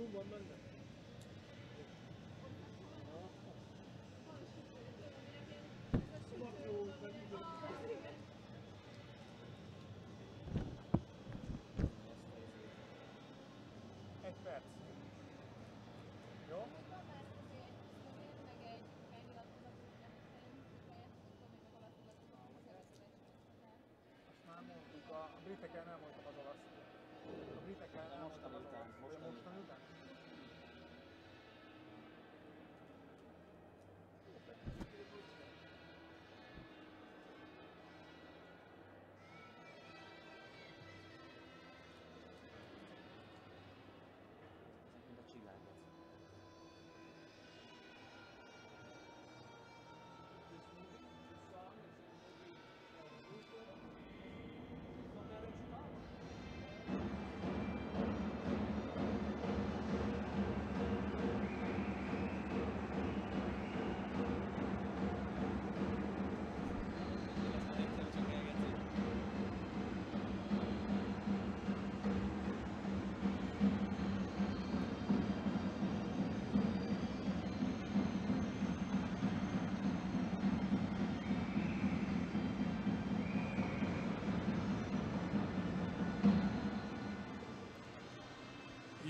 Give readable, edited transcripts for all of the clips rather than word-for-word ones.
A britekkel nem voltak az olasz. A britekkel nem voltak az olasz. Mostan után?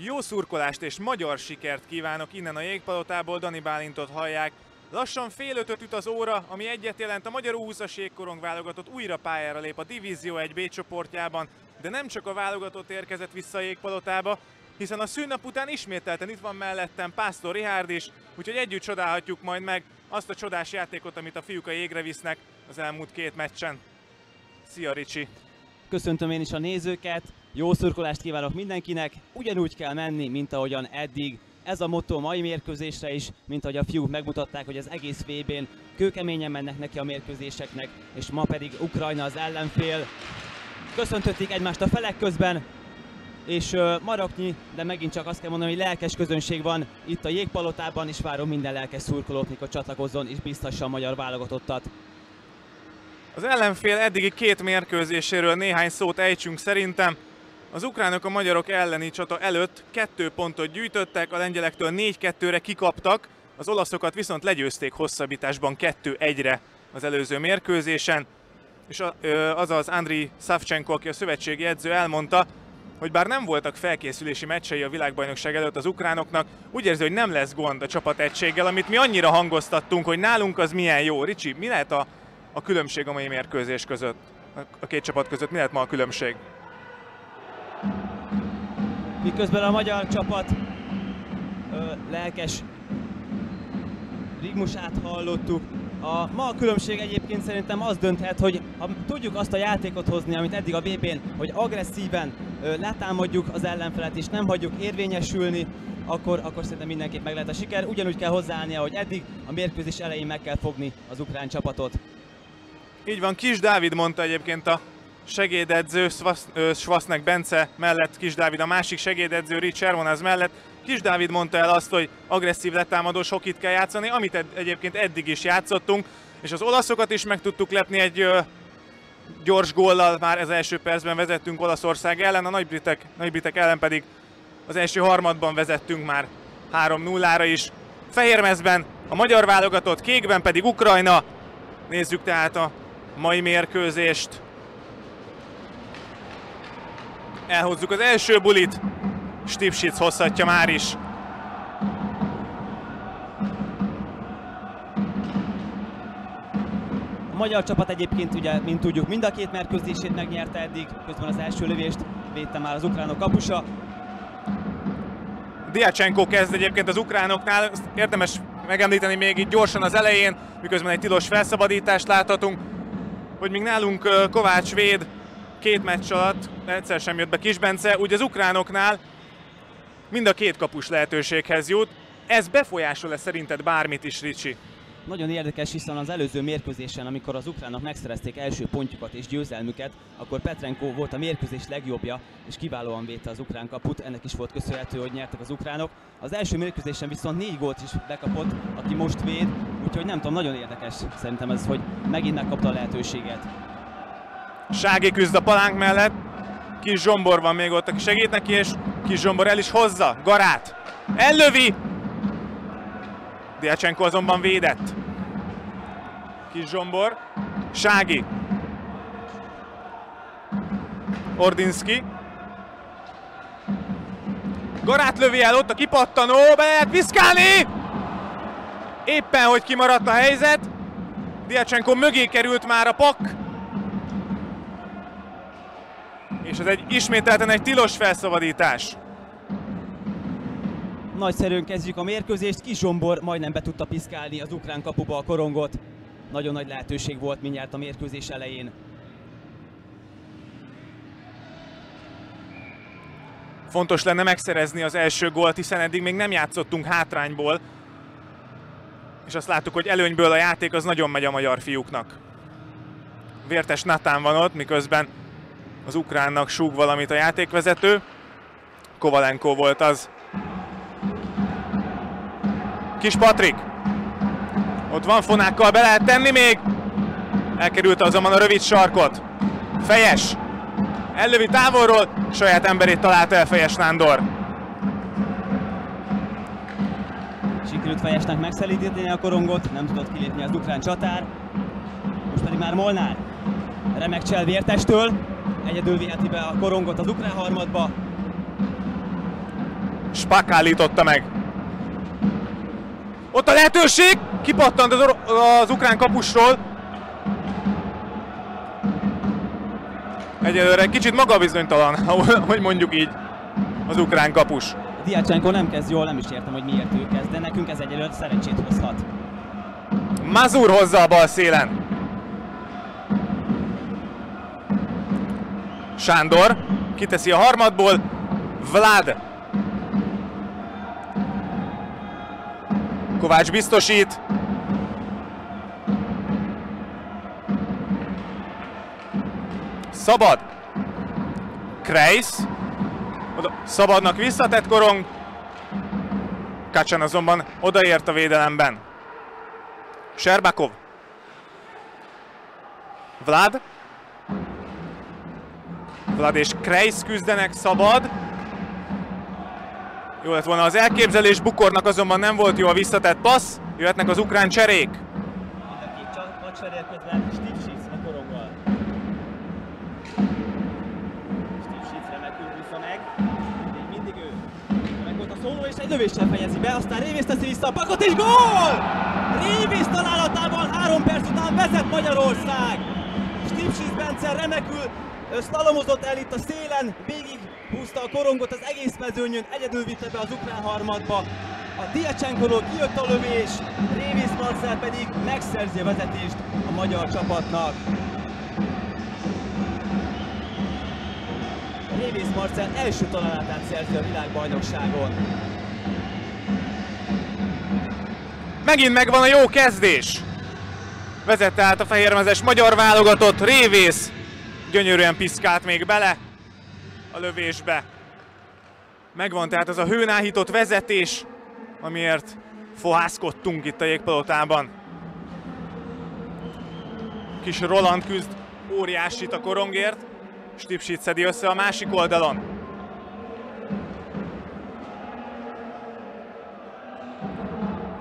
Jó szurkolást és magyar sikert kívánok innen a Jégpalotából, Dani Bálintot hallják. Lassan fél ötöt üt az óra, ami egyet jelent, a magyar U20-as jégkorong válogatott újra pályára lép a Divízió 1 B csoportjában, de nem csak a válogatott érkezett vissza a Jégpalotába, hiszen a szünnap után ismételten itt van mellettem Pásztor Rihárd is, úgyhogy együtt csodálhatjuk majd meg azt a csodás játékot, amit a fiúk a jégre visznek az elmúlt két meccsen. Szia Ricsi! Köszöntöm én is a nézőket, jó szurkolást kívánok mindenkinek, ugyanúgy kell menni, mint ahogyan eddig. Ez a motto a mai mérkőzésre is, mint ahogy a fiúk megmutatták, hogy az egész VB-n kőkeményen mennek neki a mérkőzéseknek, és ma pedig Ukrajna az ellenfél. Köszöntötték egymást a felek közben, és maroknyi, de megint csak azt kell mondani, hogy lelkes közönség van itt a Jégpalotában, és várom minden lelkes szurkolót, mikor csatlakozzon és biztassa a magyar válogatottat. Az ellenfél eddigi két mérkőzéséről néhány szót ejtsünk szerintem. Az ukránok a magyarok elleni csata előtt 2 pontot gyűjtöttek, a lengyelektől 4-2-re kikaptak, az olaszokat viszont legyőzték hosszabbításban 2-1-re az előző mérkőzésen. És azaz Andriy Savchenko, aki a szövetségi edző, elmondta, hogy bár nem voltak felkészülési meccsei a világbajnokság előtt az ukránoknak, úgy érzi, hogy nem lesz gond a csapategységgel, amit mi annyira hangoztattunk, hogy nálunk az milyen jó. Ricsi, mi lehet a különbség a mai mérkőzés között, a két csapat között? Mi lehet ma a különbség? Miközben a magyar csapat lelkes rigmusát hallottuk, ma a különbség egyébként szerintem az dönthet, hogy ha tudjuk azt a játékot hozni, amit eddig a VB-n, hogy agresszíven letámadjuk az ellenfelet és nem hagyjuk érvényesülni, akkor szerintem mindenképp meg lehet a siker. Ugyanúgy kell hozzáállnia, hogy eddig a mérkőzés elején meg kell fogni az ukrán csapatot. Így van, Kis Dávid mondta egyébként a segédedző Svasznek Bence mellett, Kis Dávid a másik segédedző Rich Chervonez mellett. Kis Dávid mondta el azt, hogy agresszív letámadós hokit kell játszani, amit egyébként eddig is játszottunk, és az olaszokat is meg tudtuk lepni egy gyors góllal, már az első percben vezettünk Olaszország ellen, a nagybritek ellen pedig az első harmadban vezettünk már 3-0-ra is. Fehérmezben a magyar válogatott, kékben pedig Ukrajna. Nézzük tehát a mai mérkőzést. Elhozzuk az első bulit, Stipsic hozhatja már is. A magyar csapat egyébként ugye, mint tudjuk, mind a két mérkőzését megnyerte eddig, közben az első lövést védte már az ukránok kapusa. Diacsenko kezd egyébként az ukránoknál, érdemes megemlíteni még itt gyorsan az elején, miközben egy tilos felszabadítást láthatunk, hogy még nálunk Kovács véd 2 meccs alatt egyszer sem jött be Kis Bence, úgy az ukránoknál mind a két kapus lehetőséghez jut. Ez befolyásol-e szerinted bármit is, Ricsi? Nagyon érdekes, hiszen az előző mérkőzésen, amikor az ukránok megszerezték első pontjukat és győzelmüket, akkor Petrenko volt a mérkőzés legjobbja, és kiválóan védte az ukrán kaput, ennek is volt köszönhető, hogy nyertek az ukránok. Az első mérkőzésen viszont 4 gólt is bekapott, aki most véd, úgyhogy nem tudom, nagyon érdekes szerintem ez, hogy megint megkapta a lehetőséget. Sági küzd a palánk mellett, Kis Zsombor van még ott, aki segít neki, és Kis Zsombor el is hozza Garát. ellövi! Diacsenko azonban védett. Kis Zsombor, Sági. Ordinski. Garát lövi el, ott a kipattanó, be lehet piszkálni! Éppen, hogy kimaradt a helyzet. Diacsenko mögé került már a pak. És ez ismételten egy tilos felszabadítás. Nagyszerűen kezdjük a mérkőzést, Kis Zsombor majdnem be tudta piszkálni az ukrán kapuba a korongot. Nagyon nagy lehetőség volt mindjárt a mérkőzés elején. Fontos lenne megszerezni az első gólt, hiszen eddig még nem játszottunk hátrányból. És azt láttuk, hogy előnyből a játék az nagyon megy a magyar fiúknak. Vértes Natán van ott, miközben az ukránnak súg valamit a játékvezető. Kovalenko volt az. Kis Patrik. Ott van, fonákkal be lehet tenni még. Elkerült azonban a rövid sarkot. Fejes. Ellövi távolról, saját emberét találta el Fejes Nándor. Sikerült Fejesnek megszelídíteni a korongot, nem tudott kilépni az ukrán csatár. Most pedig már Molnár. Remek csel Vértestől. Egyedül viheti be a korongot az ukrán harmadba. Spak állította meg. Ott a lehetőség! Kipattant az ukrán kapusról. Egyelőre kicsit magabizonytalan, hogy mondjuk így, az ukrán kapus. Diacsenko nem kezd jól, nem is értem, hogy miért ő kezd, de nekünk ez egyelőre szerencsét hozhat. Mazur hozza a bal szélen. Sándor kiteszi a harmadból. Vlad. Kovács biztosít. Szabad. Kreisz. Szabadnak visszatett korong. Kacsan azonban odaért a védelemben. Sherbakov. Vlad. Vlad és Kreisz küzdenek, szabad. Jó lett volna az elképzelés, Bukornak azonban nem volt jó a visszatett passz. Jöhetnek az ukrán cserék. Mind a két cserél közben Stipšić a koronggal. Stipšić remekül vissza meg. Még mindig ő. Meg volt a szóló és egy lövéssel fejezi be, aztán Révész teszi vissza a pakot és gól! Révész találatával 3 perc után vezet Magyarország! Stipšić Bence remekül szlalomozott el itt a szélen, végig húzta a korongot az egész mezőnyön, egyedül vitte be az ukrán harmadba. A Diacsenkoról kijött a lövés, Révész Marcell pedig megszerzi a vezetést a magyar csapatnak. Révész Marcell első találatát szerzi a világbajnokságon. Megint megvan a jó kezdés. Vezette át a fehérmezes magyar válogatott, Révész gyönyörűen piszkált még bele a lövésbe. Megvan tehát az a hőn áhított vezetés, amiért fohászkodtunk itt a jégpalotában. Kis Roland küzd óriásit a korongért, Stipšić szedi össze a másik oldalon.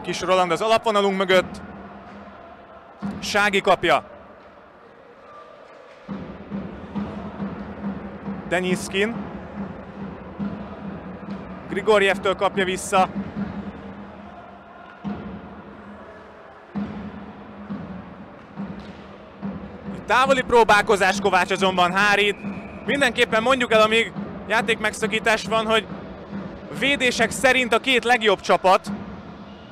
Kis Roland az alapvonalunk mögött, Sági kapja. Deniszkin. Grigorjevtől kapja vissza. Távoli próbálkozás, Kovács azonban hárít. Mindenképpen mondjuk el, amíg játékmegszakítás van, hogy védések szerint a két legjobb csapat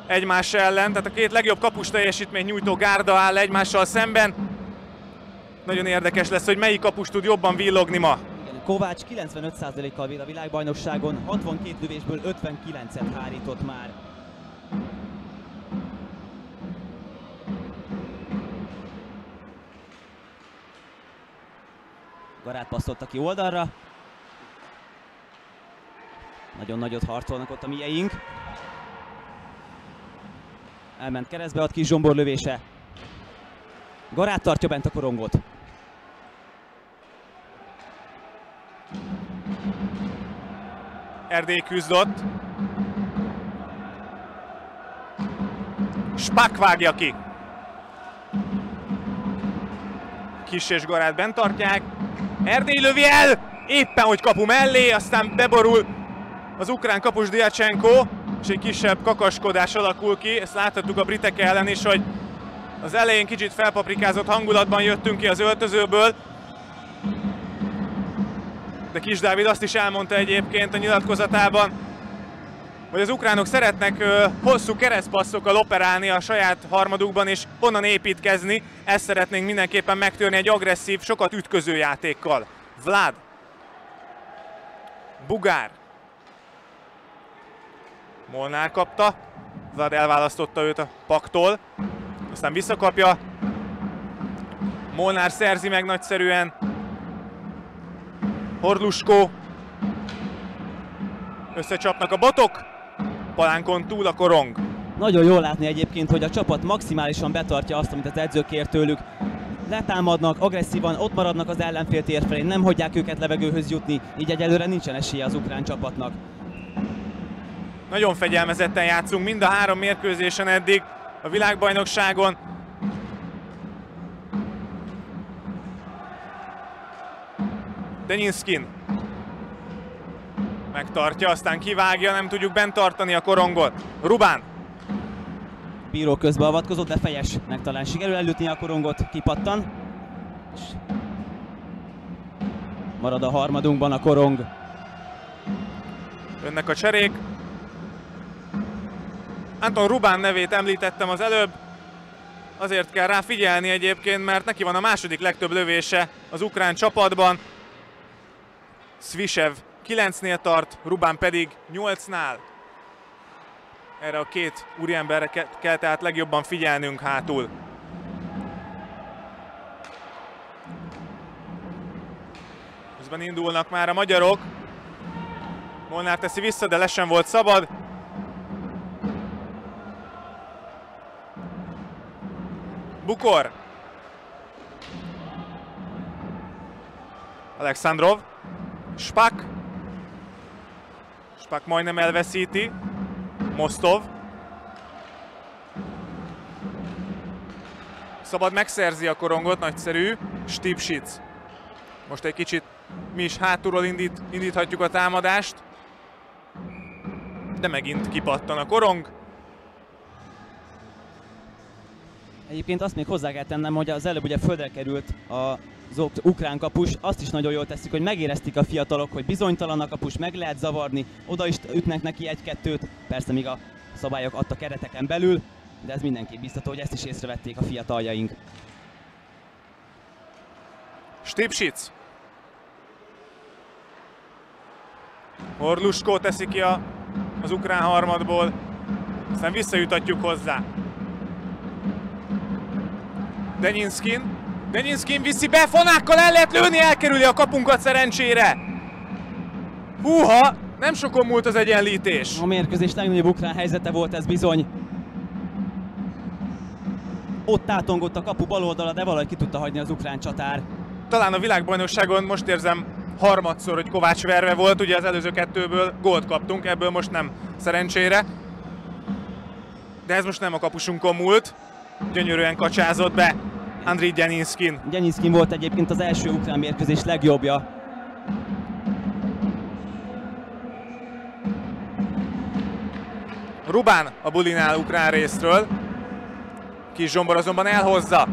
egymás ellen, tehát a két legjobb kapus teljesítményt nyújtó gárda áll egymással szemben. Nagyon érdekes lesz, hogy melyik kapus tud jobban villogni ma. Kovács 95%-kal véd a világbajnokságon, 62 lövésből 59-et hárított már. Garát passzolt ki oldalra. Nagyon nagyot harcolnak ott a mieink. Elment keresztbe, ad Kis Zsombor lövése. Garát tartja bent a korongot. Erdély küzdött. Spak vágja ki. Kis és Garát bent tartják. Erdély lövi el! Éppen hogy kapu mellé, aztán beborul az ukrán kapus Diacsenko, és egy kisebb kakaskodás alakul ki. Ezt láthattuk a britek ellen is, hogy az elején kicsit felpaprikázott hangulatban jöttünk ki az öltözőből. De Kis Dávid azt is elmondta egyébként a nyilatkozatában, hogy az ukránok szeretnek hosszú keresztpasszokkal operálni a saját harmadukban és onnan építkezni. Ezt szeretnénk mindenképpen megtörni egy agresszív, sokat ütköző játékkal. Vlad. Bugár. Molnár kapta. Vlad elválasztotta őt a paktól. Aztán visszakapja. Molnár szerzi meg nagyszerűen. Horluskó. Összecsapnak a botok. Palánkon túl a korong. Nagyon jól látni egyébként, hogy a csapat maximálisan betartja azt, amit az edzők kér tőlük. Letámadnak, agresszívan ott maradnak az ellenfél tér felé, nem hagyják őket levegőhöz jutni, így egyelőre nincsen esélye az ukrán csapatnak. Nagyon fegyelmezetten játszunk mind a 3 mérkőzésen eddig a világbajnokságon. Denyinskin megtartja, aztán kivágja, nem tudjuk bent tartani a korongot. Rubán. Bíró közbeavatkozott, de Fejesnek talán sikerül elütni a korongot, kipattan. Marad a harmadunkban a korong. Jönnek a cserék. Anton Rubán nevét említettem az előbb. Azért kell rá figyelni egyébként, mert neki van a második legtöbb lövése az ukrán csapatban. Svisev 9-nél tart, Rubán pedig 8-nál. Erre a két úriemberre kell tehát legjobban figyelnünk hátul. Közben indulnak már a magyarok. Molnár teszi vissza, de le sem volt szabad. Bukor. Alexandrov. Spak. Spak majdnem elveszíti. Mostov. Szabad megszerzi a korongot, nagyszerű. Stipsic. Most egy kicsit mi is hátulról indíthatjuk a támadást. De megint kipattan a korong. Egyébként azt még hozzá kell tennem, hogy az előbb ugye földre került az ukrán kapus, azt is nagyon jól teszik, hogy megérezték a fiatalok, hogy bizonytalan a kapus, meg lehet zavarni, oda is ütnek neki 1-2-t, persze még a szabályok adta kereteken belül, de ez mindenképp biztató, hogy ezt is észrevették a fiataljaink. Stipsic. Horluskó teszi ki az ukrán harmadból, aztán visszajutatjuk hozzá. Denyinskin viszi be, fonákkal el lehet lőni, elkerüli a kapunkat szerencsére. Húha, nem sokon múlt az egyenlítés. A mérkőzés legnagyobb ukrán helyzete volt ez bizony. Ott átongott a kapu bal oldala, de valahogy ki tudta hagyni az ukrán csatár. Talán a világbajnokságon most érzem harmadszor, hogy Kovács verve volt, ugye az előző 2-ből gólt kaptunk, ebből most nem szerencsére. De ez most nem a kapusunkon múlt. Gyönyörűen kacsázott be Andriy Denyinskin. Denyinskin volt egyébként az első ukrán mérkőzés legjobbja. Rubán a bulinál ukrán részről. Kis Zsombor azonban elhozza.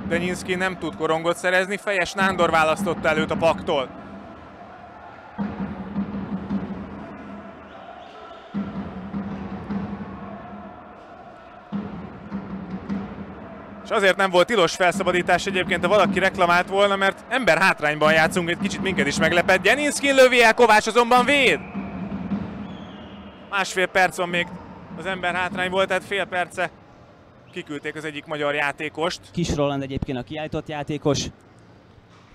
Denyinskin nem tud korongot szerezni, Fejes Nándor választotta előtt a paktól. És azért nem volt tilos felszabadítás egyébként, ha valaki reklamált volna, mert ember hátrányban játszunk, egy kicsit minket is meglepett. Denyinskin lövi el, Kovács azonban véd! Másfél percon még az ember hátrány volt, tehát fél perce kiküldték az egyik magyar játékost. Kis Roland egyébként a kiállított játékos.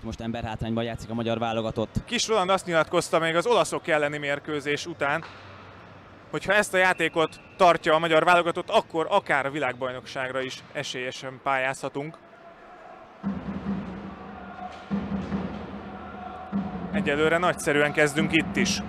Most ember hátrányban játszik a magyar válogatott. Kis Roland azt nyilatkozta még az olaszok elleni mérkőzés után, hogyha ezt a játékot tartja a magyar válogatott, akkor akár a világbajnokságra is esélyesen pályázhatunk. Egyelőre nagyszerűen kezdünk itt is.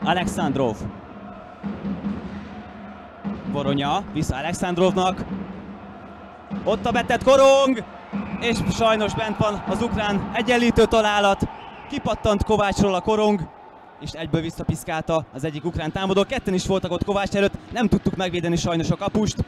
Alexandrov. Voronya, vissza Alexandrovnak. Ott a betett korong, és sajnos bent van az ukrán egyenlítő találat. Kipattant Kovácsról a korong, és egyből visszapiszkálta az egyik ukrán támadó. Ketten is voltak ott Kovács előtt, nem tudtuk megvédeni sajnos a kapust.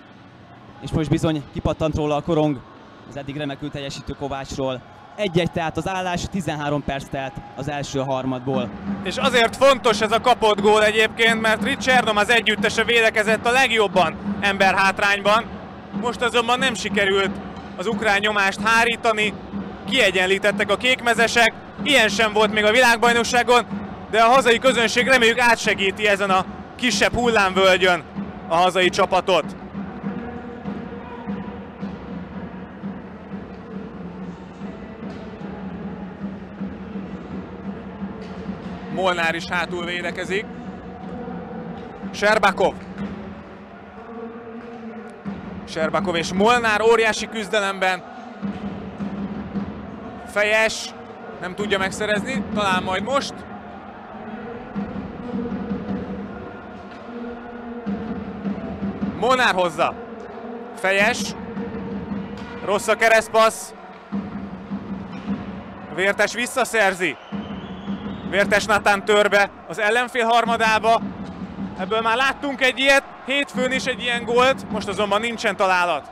És most bizony kipattant róla a korong, az eddig remekül teljesítő Kovácsról. 1-1 tehát az állás, 13 perc telt az első harmadból. És azért fontos ez a kapott gól egyébként, mert Richardom az együttese védekezett a legjobban emberhátrányban. Most azonban nem sikerült az ukrán nyomást hárítani, kiegyenlítettek a kékmezesek, ilyen sem volt még a világbajnokságon, de a hazai közönség reméljük átsegíti ezen a kisebb hullámvölgyön a hazai csapatot. Molnár is hátul védekezik. Sherbakov. Sherbakov és Molnár óriási küzdelemben. Fejes nem tudja megszerezni, talán majd most. Molnár hozza. Fejes. Rossz a keresztpassz. Vértes visszaszerzi. Vértes Natán törbe az ellenfél harmadába. Ebből már láttunk egy ilyet, hétfőn is egy ilyen gólt, most azonban nincsen találat.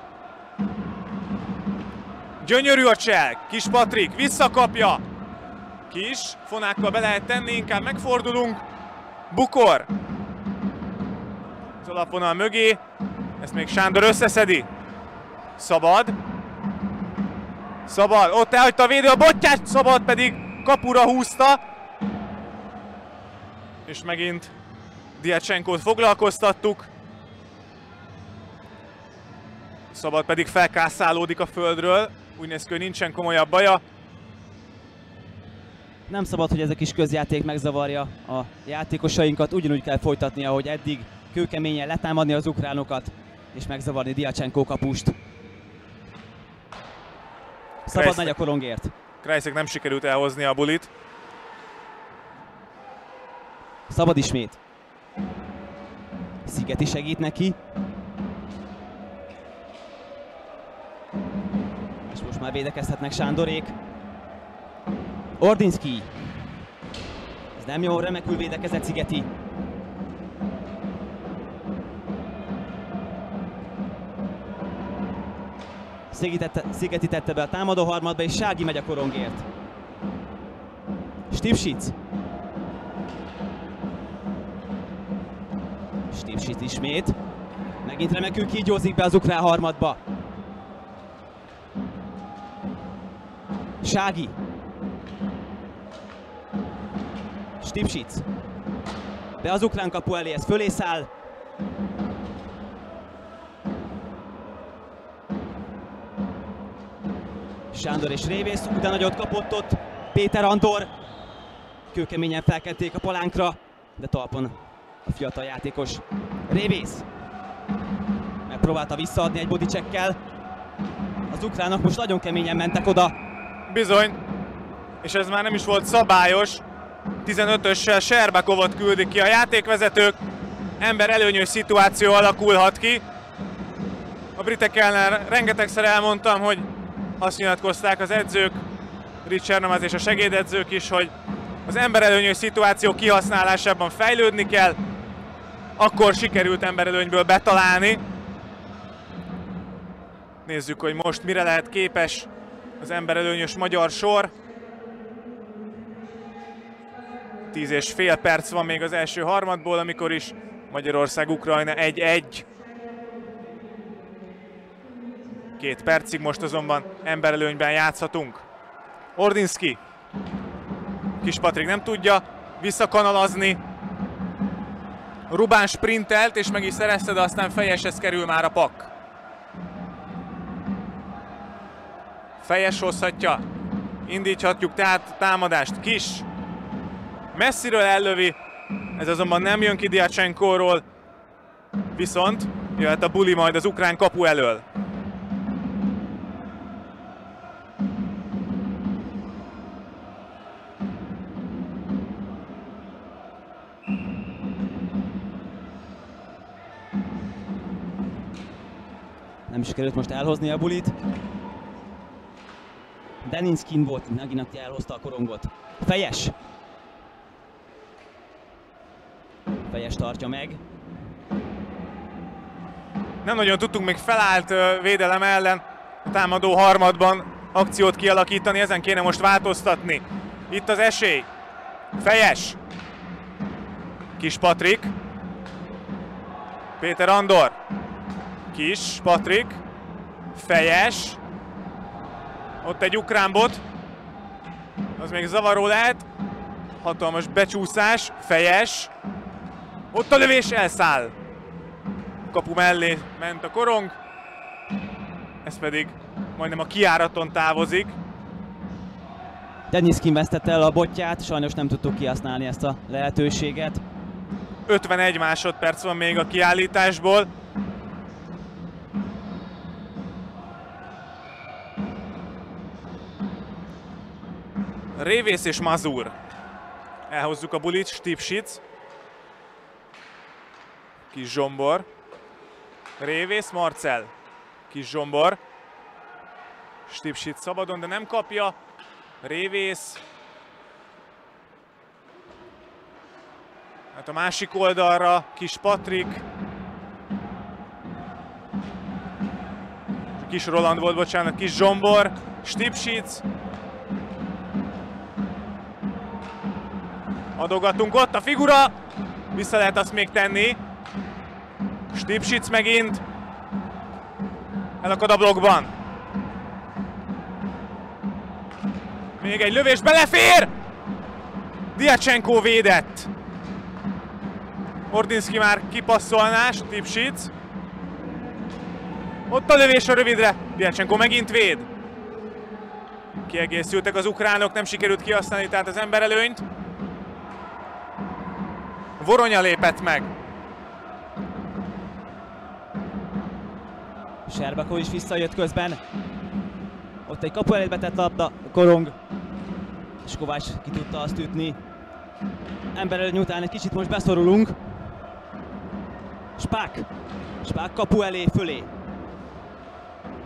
Gyönyörű a csel, Kis Patrik visszakapja. Kis, fonákkal be lehet tenni, inkább megfordulunk. Bukor. Az alapvonal mögé, ezt még Sándor összeszedi. Szabad. Szabad, ott elhagyta a védő a bottyát, Szabad pedig kapura húzta. És megint Diacsenkót foglalkoztattuk. Szabad pedig felkászálódik a földről. Úgy néz ki, hogy nincsen komolyabb baja. Nem szabad, hogy ez a kis közjáték megzavarja a játékosainkat. Ugyanúgy kell folytatni, ahogy eddig, kőkeményen letámadni az ukránokat, és megzavarni Diacsenkó kapust. Szabad megy a korongért. Krajszek nem sikerült elhozni a bulit. Szabad ismét. Szigeti segít neki. És most már védekezhetnek Sándorék. Ordinski. Ez nem jó, remekül védekezett Szigeti. Szigeti tette be a támadó harmadba, és Sági megy a korongért. Stipsic. Stipsic ismét. Megint remekül kígyózik be az ukrán harmadba. Sági. Stipsic. Be az ukrán kapu elé, ez fölé száll. Sándor és Révész, de nagyot kapott ott Péter Andor. Kőkeményen felkenték a palánkra, de talpon a fiatal játékos. Révész megpróbálta visszaadni egy bodycheckkel. Az ukránok most nagyon keményen mentek oda. Bizony, és ez már nem is volt szabályos. 15-össel Sherbakovot küldik ki a játékvezetők. Ember előnyös szituáció alakulhat ki. A britek ellen rengetegszer elmondtam, hogy azt nyilatkozták az edzők, Richard Namaz és a segédedzők is, hogy az emberelőnyös szituáció kihasználásában fejlődni kell. Akkor sikerült emberelőnyből betalálni. Nézzük, hogy most mire lehet képes az emberelőnyös magyar sor. 10,5 perc van még az első harmadból, amikor is Magyarország-Ukrajna 1-1. 2 percig most azonban emberelőnyben játszhatunk. Ordinski. Kis Patrik nem tudja visszakanalazni. Rubán sprintelt és meg is szerezte, de aztán Fejeshez kerül már a pak. Fejes hozhatja. Indíthatjuk tehát támadást. Kis. Messziről ellövi. Ez azonban nem jön ki Diacsenkóról. Viszont jöhet a buli majd az ukrán kapu elől. Nem is került most elhozni a bulit. Deninskin volt, Naginati elhozta a korongot. Fejes! Fejes tartja meg. Nem nagyon tudtunk még felállt védelem ellen a támadó harmadban akciót kialakítani, ezen kéne most változtatni. Itt az esély. Fejes. Kis Patrik. Péter Andor. Kis Patrik. Fejes. Ott egy ukrán bot. Az még zavaró lehet. Hatalmas becsúszás. Fejes. Ott a lövés, elszáll. Kapu mellé ment a korong. Ez pedig majdnem a kijáraton távozik. Deninskin vesztette el a botját, sajnos nem tudtuk kihasználni ezt a lehetőséget. 51 másodperc van még a kiállításból. Révész és Mazur. Elhozzuk a bulit, Stipsic. Kis Zsombor. Révész, Marcel. Kis Zsombor. Stipsic szabadon, de nem kapja. Révész. Hát a másik oldalra Kis Patrik. Kis Roland volt, bocsánat, Kis Zsombor. Stipsic. Adogatunk ott, a figura. Vissza lehet azt még tenni. Stipsic megint. Elakad a blokkban. Még egy lövés, belefér! Diacsenko védett. Ordinski már kipasszolná, Stipsic. Ott a lövés a rövidre. Diacsenko megint véd. Kiegészültek az ukránok, nem sikerült kihasználni tehát az emberelőnyt. Voronya lépett meg. Sherbakov is visszajött közben. Ott egy kapu elé betett labda, korong. És Kovács ki tudta azt ütni. Emberelőny után egy kicsit most beszorulunk. Spák. Spák kapu elé, fölé.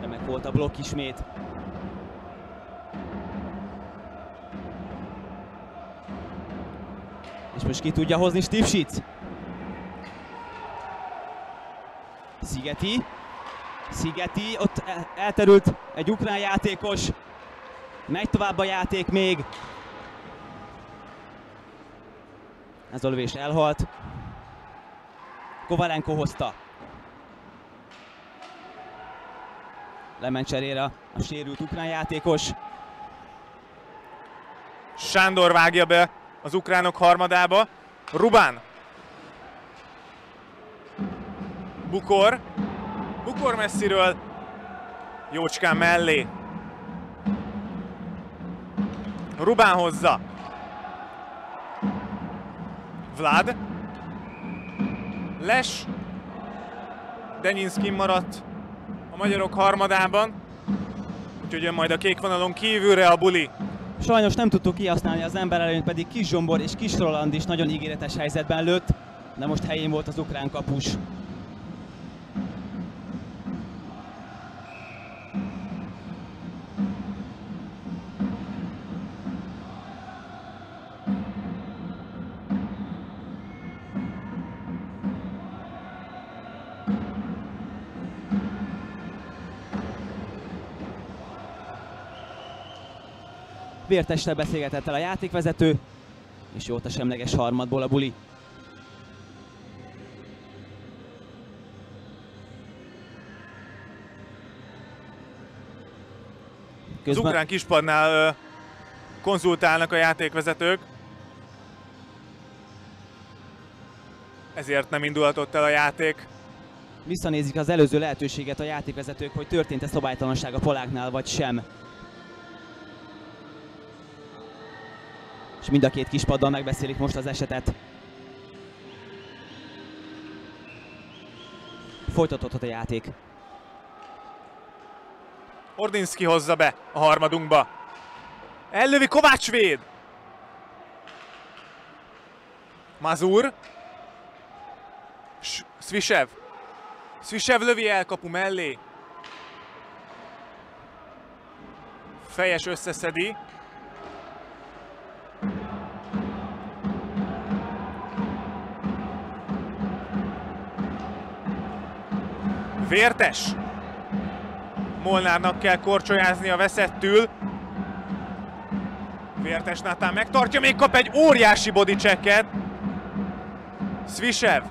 Remek volt a blokk ismét. És most ki tudja hozni Stipsic. Szigeti. Szigeti, ott elterült egy ukrán játékos. Megy tovább a játék még. Ez a lövés elhalt. Kovalenko hozta. Lement cserére a sérült ukrán játékos. Sándor vágja be az ukránok harmadába. Rubán. Bukor. Bukor messziről. Jócskán mellé. Rubán hozza. Vlad. Les. Deninskin maradt a magyarok harmadában. Úgyhogy jön majd a kék vonalon kívülre a buli. Sajnos nem tudtuk kihasználni az emberelőnyt, pedig Kis Zsombor és Kis Roland is nagyon ígéretes helyzetben lőtt, de most helyén volt az ukrán kapus. Vértestel beszélgetett el a játékvezető, és jót a semleges harmadból a buli. Az ukrán kispadnál konzultálnak a játékvezetők. Ezért nem indulhatott el a játék. Visszanézik az előző lehetőséget a játékvezetők, hogy történt-e szabálytalanság a poláknál, vagy sem. És mind a két kispaddal megbeszélik most az esetet. folytatódhat a játék. Ordinski hozza be a harmadunkba. Ellövi Kovács véd. Mazur. Svisev. Svisev lövi el kapu mellé. Fejes összeszedi. Vértes. Molnárnak kell korcsolyázni a veszettül. Vértes Nátán megtartja, még kap egy óriási body checket. Svisev.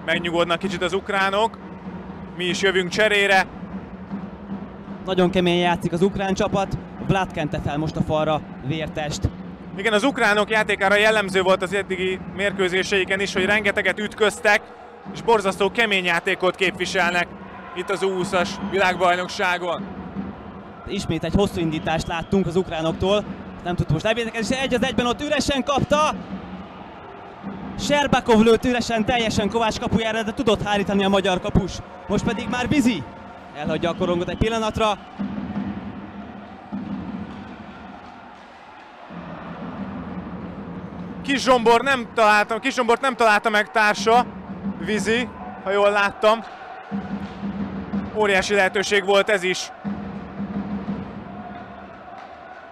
Megnyugodnak kicsit az ukránok. Mi is jövünk cserére. Nagyon keményen játszik az ukrán csapat. Vlad kente fel most a falra Vértest. Igen, az ukránok játékára jellemző volt az eddigi mérkőzéseiken is, hogy rengeteget ütköztek, és borzasztó kemény játékot képviselnek itt az U20-as világbajnokságon. Ismét egy hosszú indítást láttunk az ukránoktól. Nem tudtuk most elvédekezni, és egy az egyben ott üresen kapta. Sherbakov lőtt üresen teljesen Kovács kapujára, de tudott hárítani a magyar kapus. Most pedig már Vizi elhagyja a korongot egy pillanatra. Kiszsombort nem találta meg társa, Vizi, ha jól láttam. Óriási lehetőség volt ez is.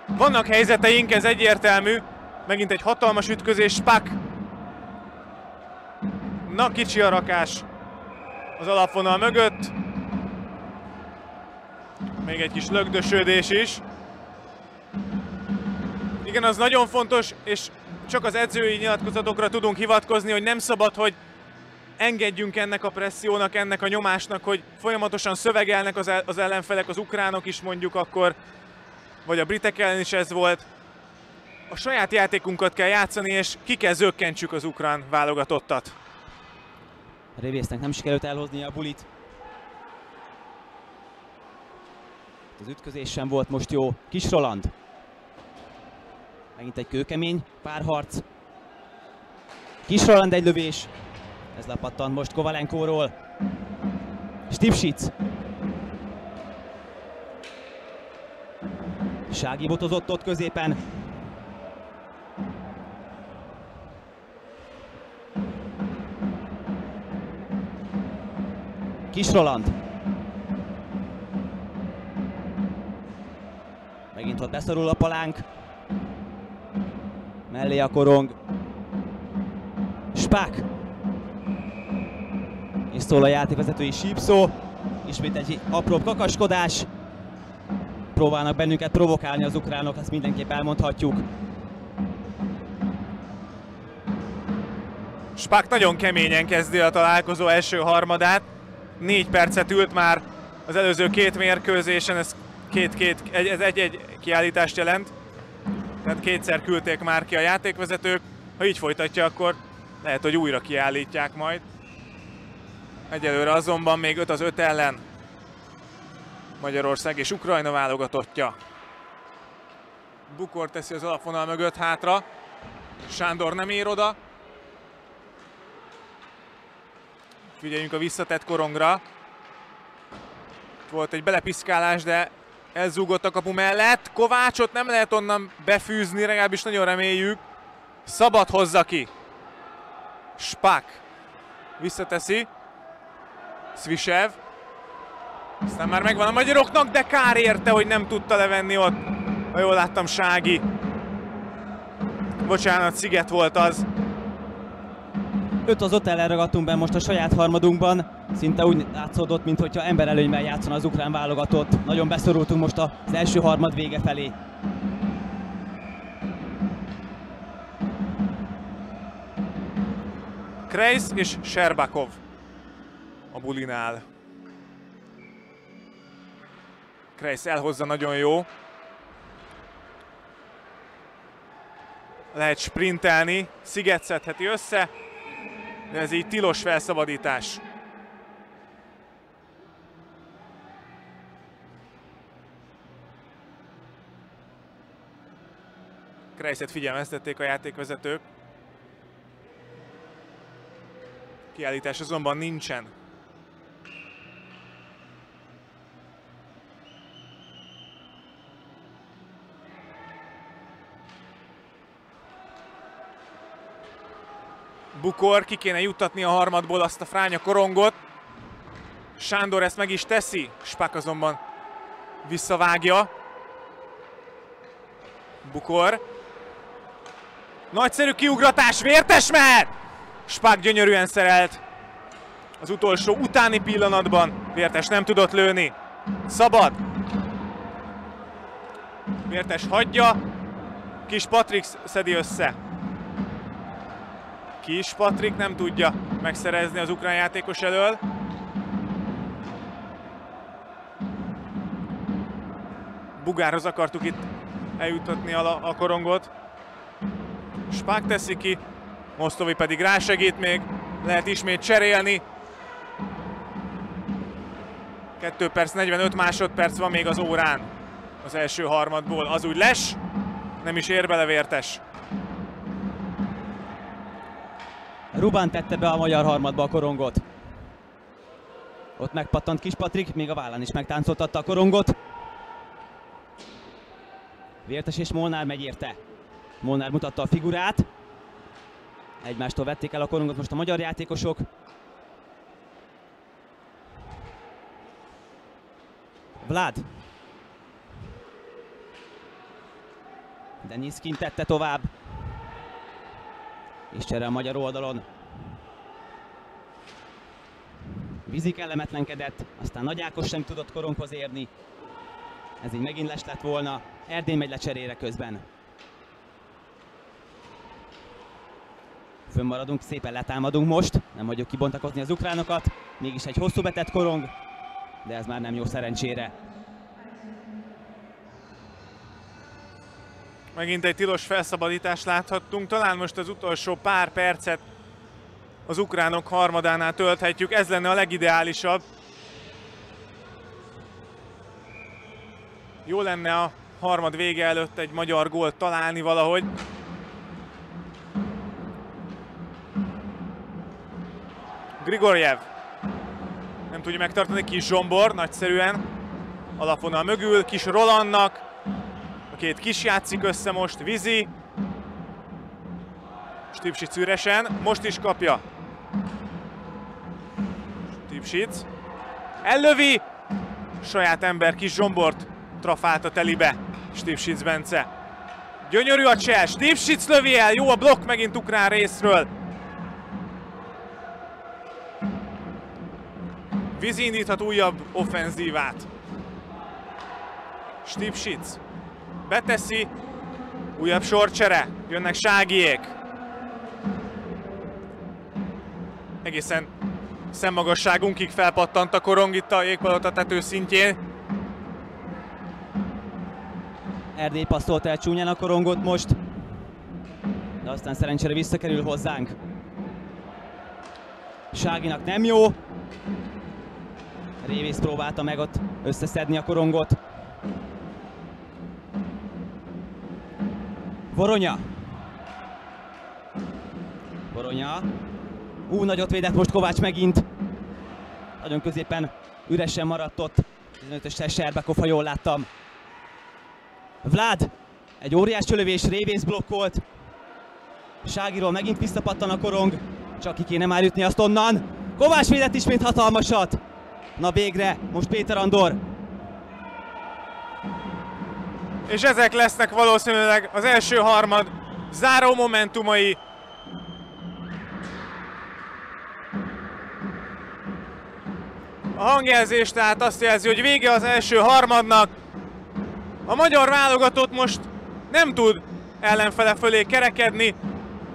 Vannak helyzeteink, ez egyértelmű. Megint egy hatalmas ütközés, Spak. Na, kicsi a rakás az alapvonal mögött. Még egy kis lögdösödés is. Igen, az nagyon fontos, és csak az edzői nyilatkozatokra tudunk hivatkozni, hogy nem szabad, hogy engedjünk ennek a pressziónak, ennek a nyomásnak, hogy folyamatosan szövegelnek az ellenfelek, az ukránok is mondjuk akkor, vagy a britek ellen is ez volt. A saját játékunkat kell játszani, és ki kell zökkentsük az ukrán válogatottat. Révésznek nem sikerült elhozni a bulit. Az ütközés sem volt most jó. Kis Roland. Megint egy kőkemény párharc. Kis Roland egy lövés. Ez lepattant most Kovalenkóról. Stipsic. Sági botozott ott középen. Kis Roland. Megint ott beszorul a palánk. Mellé a korong. Spak. És szól a játékvezetői sípszó. Ismét egy apróbb kakaskodás. Próbálnak bennünket provokálni az ukránok, ezt mindenképp elmondhatjuk. Spak nagyon keményen kezdi a találkozó első harmadát. 4 percet ült már az előző 2 mérkőzésen, ez egy kiállítást jelent. Tehát 2-szer küldték már ki a játékvezetők. Ha így folytatja, akkor lehet, hogy újra kiállítják majd. Egyelőre azonban még 5 az 5 ellen Magyarország és Ukrajna válogatottja. Bukor teszi az alapvonal mögött hátra. Sándor nem ér oda. Figyeljünk a visszatett korongra. Volt egy belepiszkálás, de elzúgott a kapu mellett. Kovácsot nem lehet onnan befűzni, legalábbis nagyon reméljük. Szabad hozza ki. Spak visszateszi. Svisev. Aztán már megvan a magyaroknak, de kár érte, hogy nem tudta levenni ott. Ha jól láttam, Sági. Bocsánat, Sziget volt az. 5 az 5 ellen ragadtunk be most a saját harmadunkban. Szinte úgy látszódott, mintha emberelőnyben játszon az ukrán válogatott. Nagyon beszorultunk most az első harmad vége felé. Kreis és Sherbakov a bulinál. Kreis elhozza, nagyon jó. Lehet sprintelni, Sziget szedheti össze, de ez így tilos felszabadítás. Kreiset figyelmeztették a játékvezetők. Kiállítás azonban nincsen. Bukor ki kéne juttatni a harmadból azt a fránya korongot. Sándor ezt meg is teszi, Spak azonban visszavágja. Bukor. Nagyszerű kiugratás, Vértes mehet! Spak gyönyörűen szerelt. Az utolsó utáni pillanatban Vértes nem tudott lőni. Szabad. Vértes hagyja. Kis Patrik szedi össze. Kis Patrik nem tudja megszerezni az ukrán játékos elől. Bugárhoz akartuk itt eljuttatni a korongot. Spak teszi ki, Mosztovi pedig rásegít még, lehet ismét cserélni. 2 perc 45 másodperc van még az órán az első harmadból. Az úgy les, nem is ér bele Vértes. Rubán tette be a magyar harmadba a korongot. Ott megpattant Kis Patrik, még a vállán is megtáncoltatta a korongot. Vértes és Molnár megy érte. Molnár mutatta a figurát. Egymástól vették el a korongot most a magyar játékosok. Vlad. Deniszkin tette tovább. És csere a magyar oldalon. Vizik kellemetlenkedett, aztán Nagy Ákos sem tudott koronghoz érni. Ez így megint les lett volna. Erdély megy le cserére közben. Fönnmaradunk, szépen letámadunk most. Nem hagyjuk kibontakozni az ukránokat. Mégis egy hosszú betett korong, de ez már nem jó szerencsére. Megint egy tilos felszabadítást láthattunk. Talán most az utolsó pár percet az ukránok harmadánál tölthetjük. Ez lenne a legideálisabb. Jó lenne a harmad vége előtt egy magyar gólt találni valahogy. Grigorjev nem tudja megtartani, Kis Zsombor nagyszerűen alapvonal mögül, Kis Rolandnak. A két kis játszik össze most, Vizi. Stipsic üresen, most is kapja. Stipsic. Ellövi! Saját ember Kis Zsombort trafált a telibe. Stipsic Bence. Gyönyörű a csel, Stipsic lövi el, jó a blokk megint ukrán részről. Vizi indíthat újabb offenzívát. Stipsic beteszi, újabb sorcsere, jönnek Ságiék. Egészen szemmagasságunkig felpattant a korong itt a jégpalota tető szintjén. Erdély passzolt el csúnyán a korongot most, de aztán szerencsére visszakerül hozzánk. Ságinak nem jó. Révész próbálta meg ott összeszedni a korongot. Voronya. Voronya. Nagyot védett most Kovács megint. Nagyon középen üresen maradt ott. 15-ös Serbakov, ha jól láttam. Vlad. Egy óriás lövés, Révész blokkolt. Ságiról megint visszapattan a korong. Csak ki kéne már ütni azt onnan. Kovács védett ismét hatalmasat. Na végre, most Péter Andor. És ezek lesznek valószínűleg az első harmad záró momentumai. A hangjelzés tehát azt jelzi, hogy vége az első harmadnak. A magyar válogatott most nem tud ellenfele fölé kerekedni,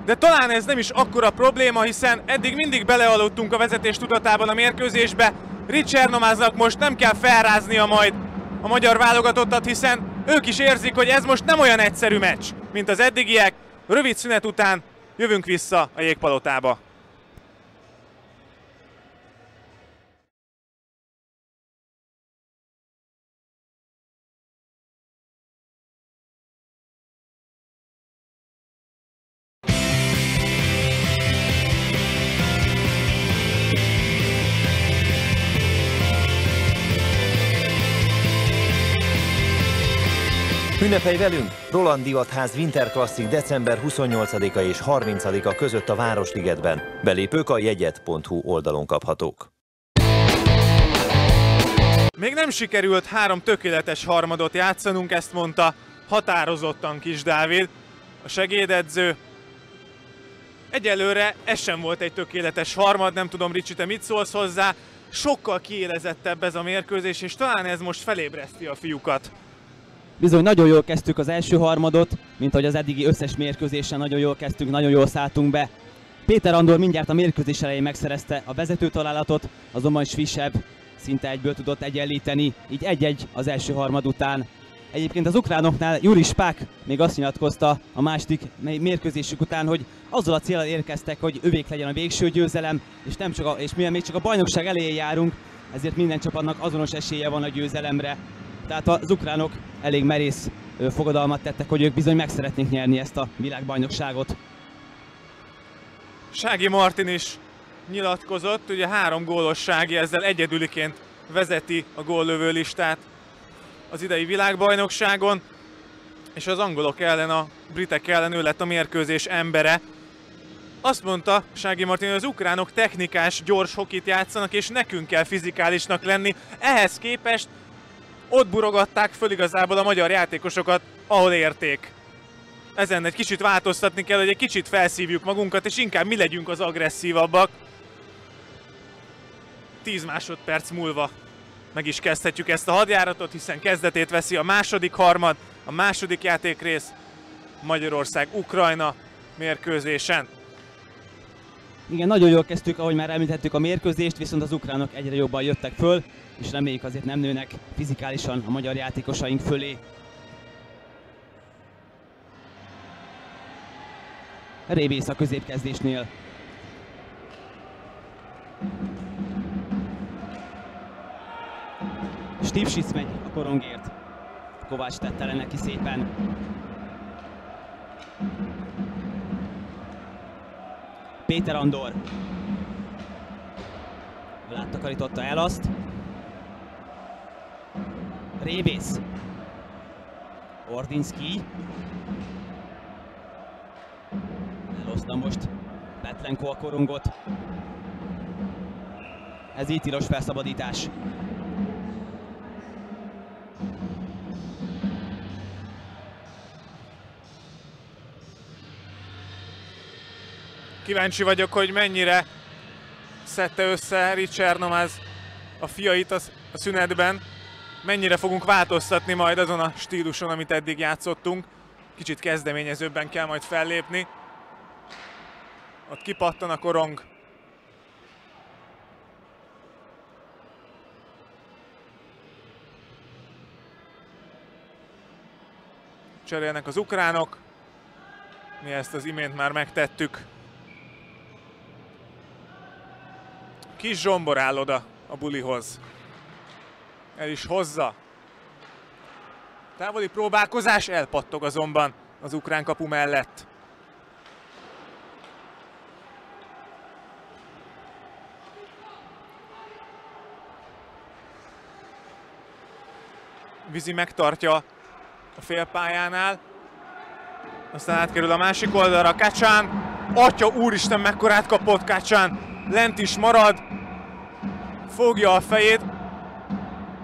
de talán ez nem is akkora probléma, hiszen eddig mindig belealudtunk a vezetés tudatában a mérkőzésbe. Ricsernamáznak most nem kell felráznia majd a magyar válogatottat, hiszen ők is érzik, hogy ez most nem olyan egyszerű meccs, mint az eddigiek. Rövid szünet után jövünk vissza a jégpalotába. Ünnepelj velünk! Roland Divatház Winter Classic december 28-a és 30-a között a Városligetben. Belépők a jegyet.hu oldalon kaphatók. Még nem sikerült 3 tökéletes harmadot játszanunk, ezt mondta határozottan Kis Dávid, a segédedző. Egyelőre ez sem volt egy tökéletes harmad, nem tudom, Ricsi, te mit szólsz hozzá. Sokkal kiélezettebb ez a mérkőzés, és talán ez most felébreszti a fiúkat. Bizony, nagyon jól kezdtük az első harmadot, mint ahogy az eddigi összes mérkőzésen nagyon jól kezdtünk, nagyon jól szálltunk be. Péter Andor mindjárt a mérkőzés elején megszerezte a vezető találatot, azonban Svisebb szinte egyből tudott egyenlíteni, így 1-1 az első harmad után. Egyébként az ukránoknál Juri Spák még azt nyilatkozta a második mérkőzésük után, hogy azzal a céllal érkeztek, hogy övék legyen a végső győzelem, és mivel még csak a bajnokság elején járunk, ezért minden csapatnak azonos esélye van a győzelemre. Tehát az ukránok elég merész fogadalmat tettek, hogy ők bizony meg szeretnék nyerni ezt a világbajnokságot. Sági Martin is nyilatkozott, ugye 3 gólos Sági, ezzel egyedüliként vezeti a góllövő listát az idei világbajnokságon, és az angolok ellen, a britek ellen ő lett a mérkőzés embere. Azt mondta Sági Martin, hogy az ukránok technikás, gyors hokit játszanak, és nekünk kell fizikálisnak lenni. Ehhez képest ott burogatták föl igazából a magyar játékosokat, ahol érték. Ezen egy kicsit változtatni kell, hogy egy kicsit felszívjuk magunkat, és inkább mi legyünk az agresszívabbak. 10 másodperc múlva meg is kezdhetjük ezt a hadjáratot, hiszen kezdetét veszi a második harmad, a második játékrész Magyarország-Ukrajna mérkőzésen. Igen, nagyon jól kezdtük, ahogy már említettük a mérkőzést, viszont az ukránok egyre jobban jöttek föl, és reméljük azért nem nőnek fizikálisan a magyar játékosaink fölé. Révész a középkezdésnél. Stipsic megy a korongért. Kovács tette le neki szépen. Péter Andor. Áttakarította el azt. Révész. Ordinski. Elhozta most Petlenko a korongot. Ez így tilos felszabadítás. Kíváncsi vagyok, hogy mennyire szedte össze Richard Nomaz a fiait a szünetben. Mennyire fogunk változtatni majd azon a stíluson, amit eddig játszottunk. Kicsit kezdeményezőbben kell majd fellépni. Ott kipattan a korong. Cserélnek az ukránok. Mi ezt az imént már megtettük. Kis Zsombor áll oda a bulihoz. El is hozza. Távoli próbálkozás, elpattog azonban az ukrán kapu mellett. Vizi megtartja a félpályánál. Aztán átkerül a másik oldalra. Kacsán. Atya úristen, mekkorát kapott Kacsán. Lent is marad. Fogja a fejét.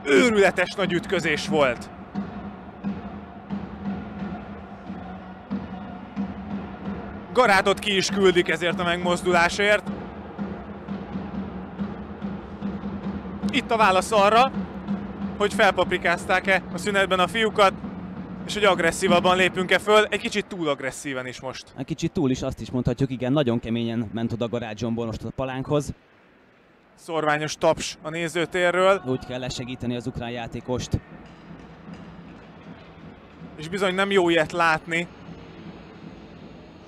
Őrületes nagy ütközés volt. Garátot ki is küldik ezért a megmozdulásért. Itt a válasz arra, hogy felpaprikázták-e a szünetben a fiúkat, és hogy agresszívabban lépünk-e föl, egy kicsit túl agresszíven is most. Egy kicsit túl is, azt is mondhatjuk, igen, nagyon keményen ment oda Garács Zsombor most a palánkhoz. Szorványos taps a nézőtérről. Úgy kell lesegíteni az ukrán játékost. És bizony nem jó ilyet látni.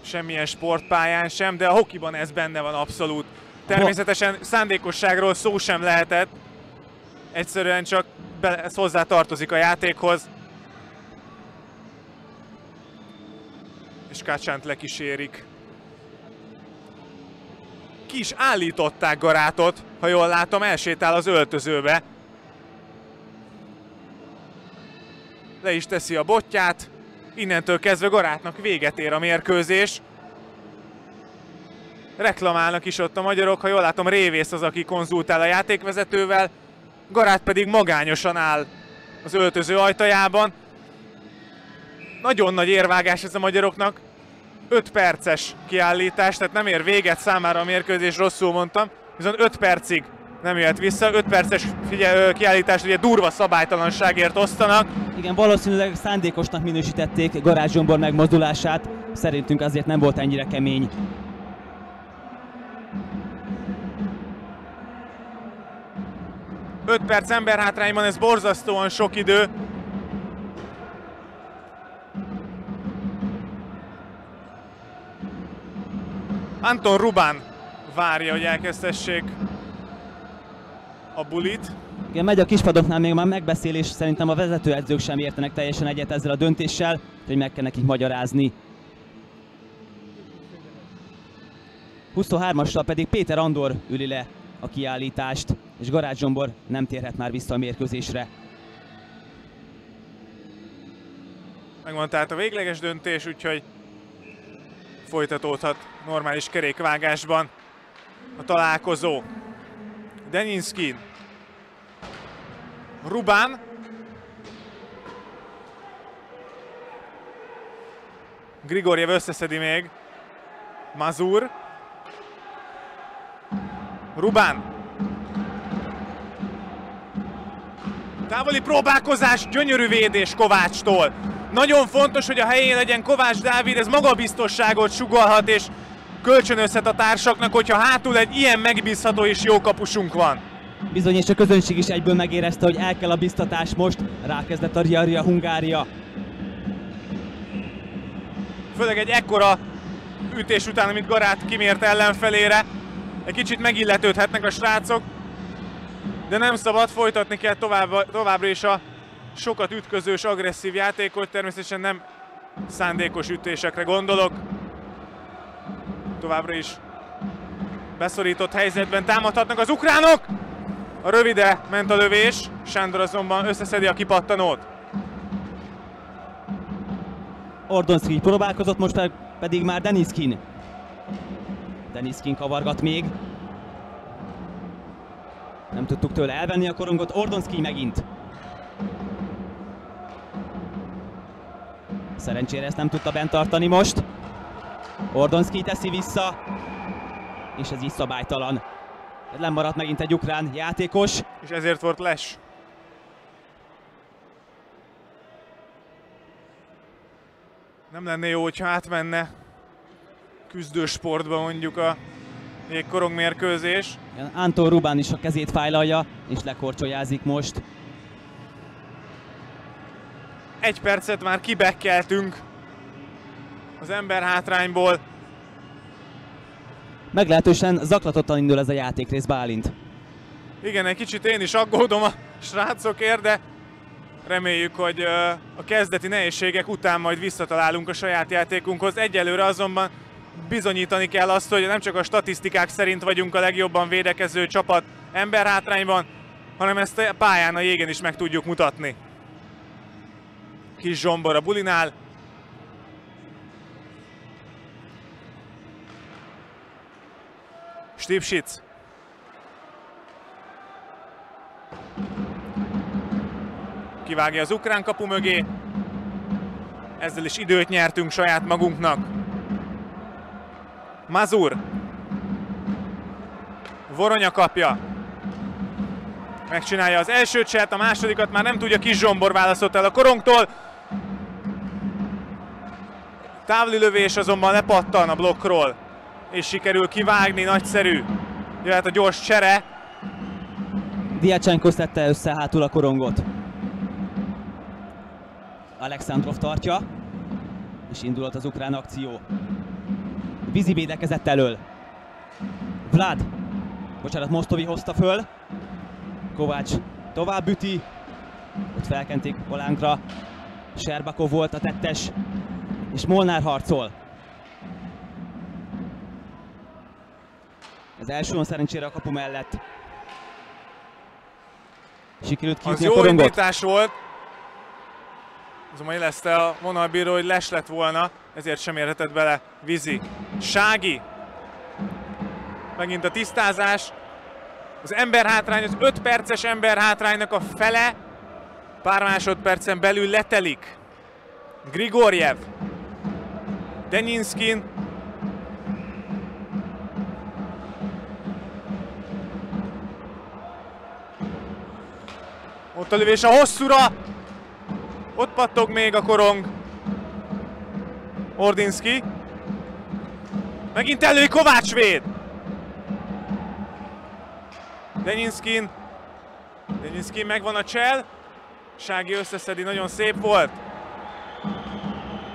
Semmilyen sportpályán sem, de a hokiban ez benne van abszolút. Természetesen szándékosságról szó sem lehetett. Egyszerűen csak ez hozzá tartozik a játékhoz. És Kacsánt lekísérik. Ki is állították Garátot, ha jól látom, elsétál az öltözőbe. le is teszi a botját. Innentől kezdve Garátnak véget ér a mérkőzés. Reklamálnak is ott a magyarok, ha jól látom, Révész az, aki konzultál a játékvezetővel. Garát pedig magányosan áll az öltöző ajtajában. Nagyon nagy érvágás ez a magyaroknak. 5 perces kiállítás, tehát nem ér véget számára a mérkőzés, rosszul mondtam. Viszont 5 percig nem jöhet vissza. 5 perces kiállítást ugye durva szabálytalanságért osztanak. Igen, valószínűleg szándékosnak minősítették Garát Zsombor megmozdulását. Szerintünk azért nem volt ennyire kemény. Öt perc emberhátrányban, ez borzasztóan sok idő. Anton Rubán várja, hogy elkezdhessék a bulit. Igen, megy a kispadoknál még már megbeszélés, szerintem a vezetőedzők sem értenek teljesen egyet ezzel a döntéssel, hogy meg kell nekik magyarázni. 23-assal pedig Péter Andor üli le a kiállítást, és Garát Zsombor nem térhet már vissza a mérkőzésre. Megvan tehát a végleges döntés, úgyhogy folytatódhat normális kerékvágásban a találkozó. Deninskin, Rubán, Grigorjev összeszedi még, Mazur, Rubán, távoli próbálkozás, gyönyörű védés Kovácstól. Nagyon fontos, hogy a helyén legyen Kovács Dávid, ez magabiztosságot sugallhat és kölcsönözhet a társaknak, hogyha hátul egy ilyen megbízható és jó kapusunk van. Bizony, és a közönség is egyből megérezte, hogy el kell a biztatás most, rákezdett a Ria Hungária. Főleg egy ekkora ütés után, amit Garát kimért ellenfelére, egy kicsit megilletődhetnek a srácok, de nem szabad, folytatni kell továbbra is a sokat ütközős, agresszív játékot, természetesen nem szándékos ütésekre gondolok. Továbbra is beszorított helyzetben támadhatnak az ukránok! A rövide ment a lövés, Sándor azonban összeszedi a kipattanót. Ordonszki próbálkozott, most pedig már Deninskin. Deninskin kavargat még. Nem tudtuk tőle elvenni a korongot, Ordonszki megint. Szerencsére ezt nem tudta bent tartani most. Ordonszki teszi vissza, és ez így szabálytalan. Lemaradt megint egy ukrán játékos. És ezért volt les. Nem lenne jó, hogyha átmenne küzdősportba mondjuk a jégkorong mérkőzés. Anton Rubán is a kezét fájlalja, és lekorcsolyázik most. 1 percet már kibekkeltünk az emberhátrányból. Meglehetősen zaklatottan indul ez a játékrész, Bálint. Igen, egy kicsit én is aggódom a srácokért, de reméljük, hogy a kezdeti nehézségek után majd visszatalálunk a saját játékunkhoz. Egyelőre azonban bizonyítani kell azt, hogy nem csak a statisztikák szerint vagyunk a legjobban védekező csapat emberhátrányban, hanem ezt a pályán, a jégen is meg tudjuk mutatni. Kis Zsombor a bulinál. Stipsic. Kivágja az ukrán kapu mögé. Ezzel is időt nyertünk saját magunknak. Mazur. Voronya kapja. Megcsinálja az első cselt, a másodikat már nem tudja, Kis Zsombor válaszolt el a korongtól. Távoli lövés azonban lepattan a blokkról, és sikerül kivágni, nagyszerű. Jöhet a gyors csere. Diacsenko szedte össze hátul a korongot. Alexandrov tartja, és indulott az ukrán akció. Vizi védekezett elől. Vlad, bocsánat, Mosztovi hozta föl. Kovács tovább üti. Ott felkentik Polánkra. Serbakov volt a tettes, és Molnár harcol. Az első szerencsére a kapu mellett. Sikerült kiütni a korongot. Az jó indítás volt. Azonban jelezte a vonalbíró, hogy les lett volna, ezért sem érhetett bele Vizi. Sági. Megint a tisztázás. Az emberhátrány, az 5 perces emberhátránynak a fele pár másodpercen belül letelik. Grigorjev. Denyinskin. Ott a lövés a hosszúra. Ott pattog még a korong. Ordinski. Megint elő Kovács véd. Denyinskin. Denyinskin, megvan a csel. Sági összeszedi, nagyon szép volt.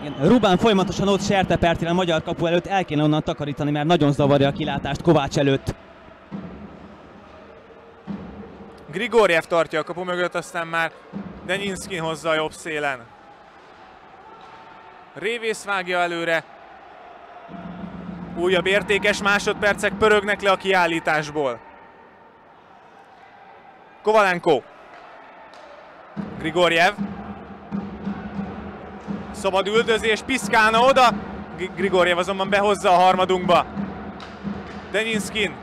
Igen, Rubán folyamatosan ott sertepertél a magyar kapu előtt, el kéne onnan takarítani, mert nagyon zavarja a kilátást Kovács előtt. Grigorjev tartja a kapu mögött, aztán már Denyinskin hozza a jobb szélen. Révész vágja előre. Újabb értékes másodpercek pörögnek le a kiállításból. Kovalenko. Grigorjev. Szabad üldözés, piszkálna oda. Grigorjev azonban behozza a harmadunkba. Denyinskin.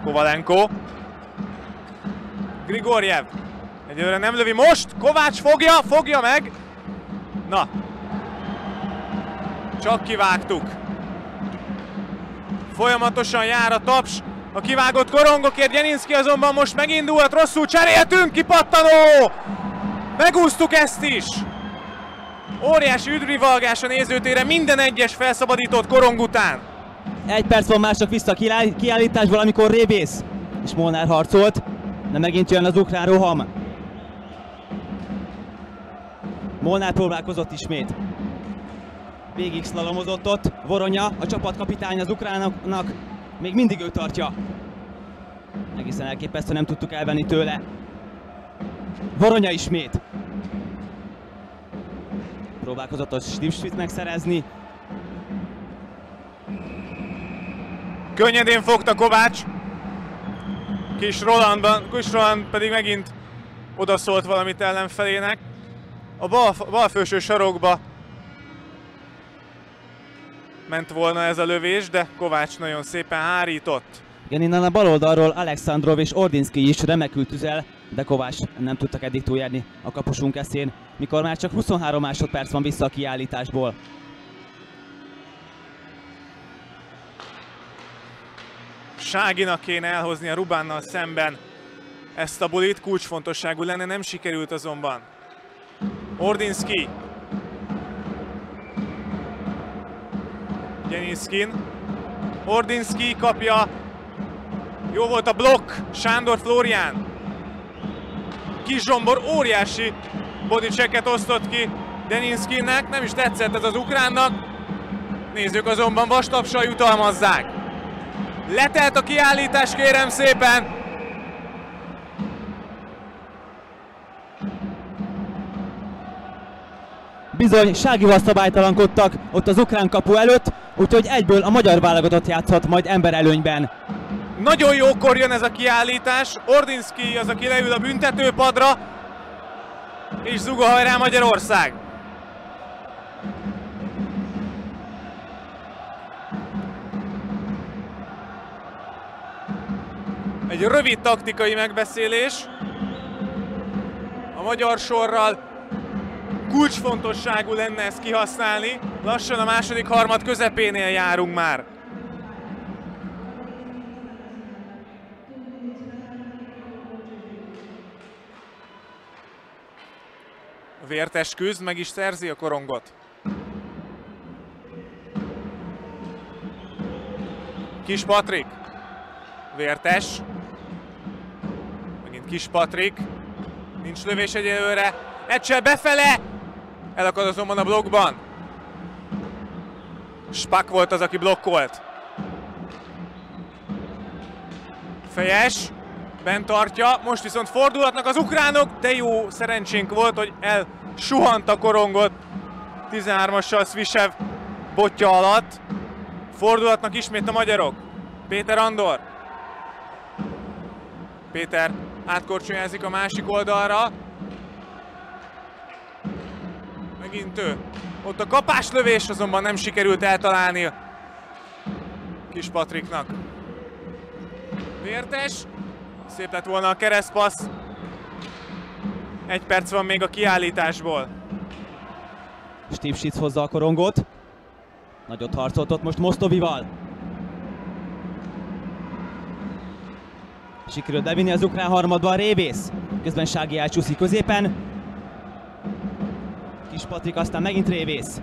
Kovalenko. Grigorjev. Egyelőre nem lövi most. Kovács fogja meg. Na. Csak kivágtuk. Folyamatosan jár a taps a kivágott korongokért. Denyinskin azonban most megindult, rosszul cseréltünk, kipattanó! Megúsztuk ezt is! Óriási üdvrivalgás a nézőtére minden egyes felszabadított korong után. 1 perc van mások vissza a kiállításból, amikor Révész és Molnár harcolt, de megint jön az ukrán roham. Molnár próbálkozott ismét. Végig szlalomozott ott, Voronya, a csapatkapitány az ukránoknak, még mindig ő tartja. Egészen elképesztő, nem tudtuk elvenni tőle. Voronya ismét. Próbálkozott a Slipschwit megszerezni. Könnyedén fogta Kovács. Kis Roland pedig megint odaszólt valamit ellenfelének. A bal felső sarokba ment volna ez a lövés, de Kovács nagyon szépen hárított. Igen, innen a bal oldalról Alexandrov és Ordinski is remekül tüzel, de Kovács nem tudtak eddig túljárni a kapusunk eszén, mikor már csak 23 másodperc van vissza a kiállításból. Ságinak kéne elhozni a Rubánnal szemben ezt a bulit, kulcsfontosságú lenne, nem sikerült azonban. Ordinski. Denyinskin. Ordinski kapja. Jó volt a blokk. Sándor Flórián. Kis zsombor óriási bodychecket osztott ki Denyinskinnek. Nem is tetszett ez az ukránnak. Nézők azonban vastapsal jutalmazzák. Letelt a kiállítás, kérem szépen. Bizony, Ságival szabálytalankodtak ott az ukrán kapu előtt, úgyhogy egyből a magyar válogatott játszhat majd emberelőnyben. Nagyon jókor jön ez a kiállítás. Ordinski az, aki leül a büntetőpadra, és zuga hajrá Magyarország! Egy rövid taktikai megbeszélés a magyar sorral. Kulcsfontosságú lenne ezt kihasználni. Lassan a második harmad közepénél járunk már. A Vértes küzd, meg is szerzi a korongot. Kis Patrik. Vértes. Megint Kis Patrik. Nincs lövés egyelőre. Eccsel befele! Elakad azonban a blokkban. Spak volt az, aki blokkolt. Fejes. Bent tartja. Most viszont fordulhatnak az ukránok, de jó szerencsénk volt, hogy elsuhant a korongot 13-assal Svisev botja alatt. Fordulhatnak ismét a magyarok. Péter Andor. Péter átkorcsolyázik a másik oldalra. Megint ő. Ott a kapáslövés, azonban nem sikerült eltalálni Kis Patriknak. Vértes. Szép lett volna a keresztpassz. 1 perc van még a kiállításból. Stipsic hozza a korongot. Nagyot harcolt ott most Mosztovival. Sikerült bevinni az ukrán harmadba a Révész. Közben Sági elcsúszik középen. Kis Patrik, aztán megint Révész.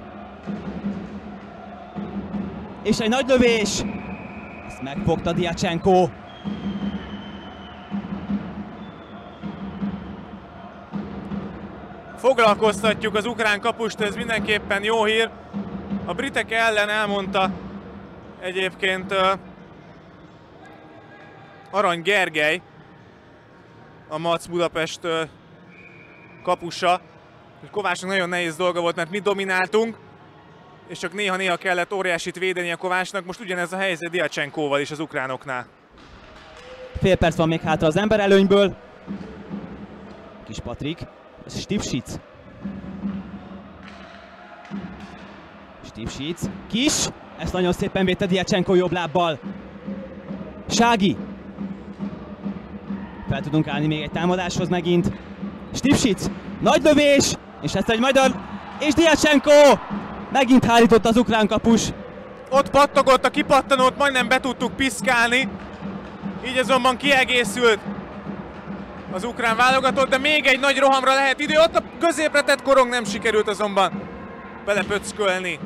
És egy nagy lövés! Ezt megfogta Diacsenko. Foglalkoztatjuk az ukrán kapust, ez mindenképpen jó hír. A britek ellen elmondta egyébként Arany Gergely, a MAC Budapest kapusa, hogy Kovácsnak nagyon nehéz dolga volt, mert mi domináltunk, és csak néha-néha kellett óriásit védeni a Kovácsnak. Most ugyanez a helyzet Diacsenkóval is az ukránoknál. Fél perc van még hátra az emberelőnyből. Kis Patrik, Stipsic. Stipsic, Kis, ezt nagyon szépen védte Diacsenko jobb lábbal. Sági. Fel tudunk állni még egy támadáshoz megint. Stipsic, nagy lövés, és ezt egy magyar, és Diacsenko megint hárított az ukrán kapus. Ott pattogott a kipattanót, majdnem be tudtuk piszkálni, így azonban kiegészült az ukrán válogatott, de még egy nagy rohamra lehet idő, ott a középre tett korong nem sikerült azonban belepöckölni.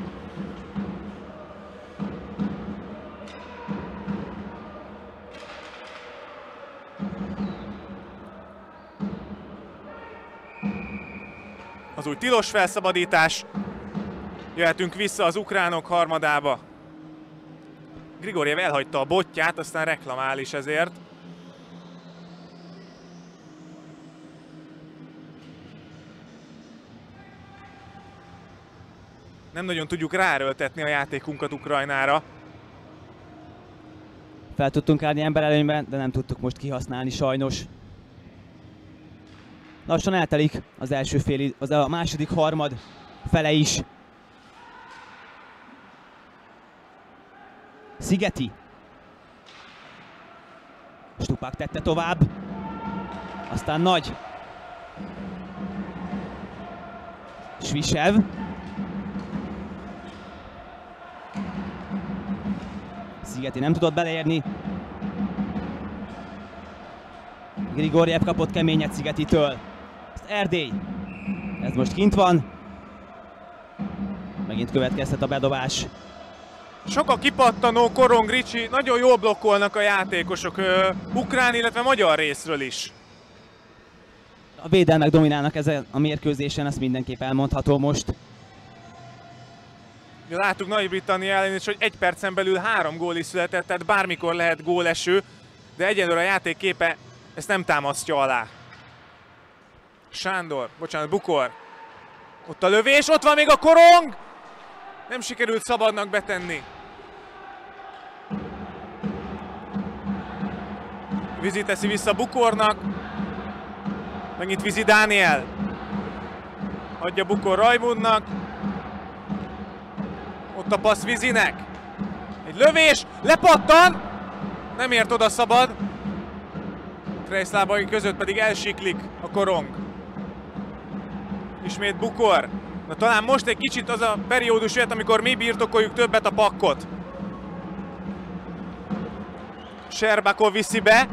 Az új tilos felszabadítás. Jöhetünk vissza az ukránok harmadába. Grigorjev elhagyta a botját, aztán reklamál is ezért. Nem nagyon tudjuk ráerőltetni a játékunkat Ukrajnára. Fel tudtunk állni emberelőnyben, de nem tudtuk most kihasználni sajnos. Lassan eltelik az első a második harmad fele is. Szigeti. Stupák tette tovább. Aztán Nagy. Svisev. Szigeti nem tudott beleérni. Grigorjev kapott keményet Szigetitől. Ezt Erdély. Ez most kint van. Megint következhet a bedobás. Sok a kipattanó, korong, Ricsi, nagyon jól blokkolnak a játékosok, ukrán, illetve magyar részről is. A védelmek dominálnak ezen a mérkőzésen, ezt mindenképp elmondható most. Láttuk Nagy-Britannia ellen is, hogy 1 percen belül 3 gól is született, tehát bármikor lehet góleső, de egyelőre a játék képe ezt nem támasztja alá. Bukor. Ott a lövés, ott van még a korong! Nem sikerült szabadnak betenni. Vizi teszi vissza Bukornak. Megint Vizi Dániel. Adja Bukor Rajmundnak. Ott a passz Vizinek. Egy lövés, lepattan! Nem ért oda szabad. Krejsz lábai között pedig elsiklik a korong. Ismét Bukor. Na talán most egy kicsit az a periódus jött, amikor mi birtokoljuk többet a pakkot. Sherbakov viszi be.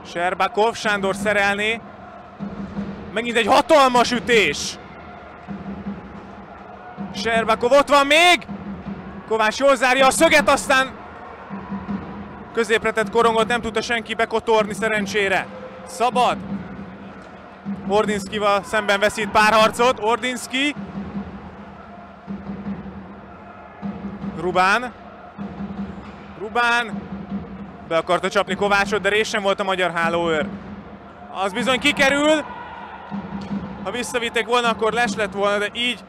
Sherbakov, Sándor szerelné. Megint egy hatalmas ütés. Sherbakov ott van még. Kovács jól zárja a szöget, aztán középre tett korongot nem tudta senki bekotorni szerencsére. Szabad. Ordinszkival szemben veszít párharcot. Ordinszki. Rubán. Be akarta csapni Kovácsot, de rés sem volt a magyar hálóőr. Az bizony kikerül. Ha visszavitték volna, akkor les lett volna, de így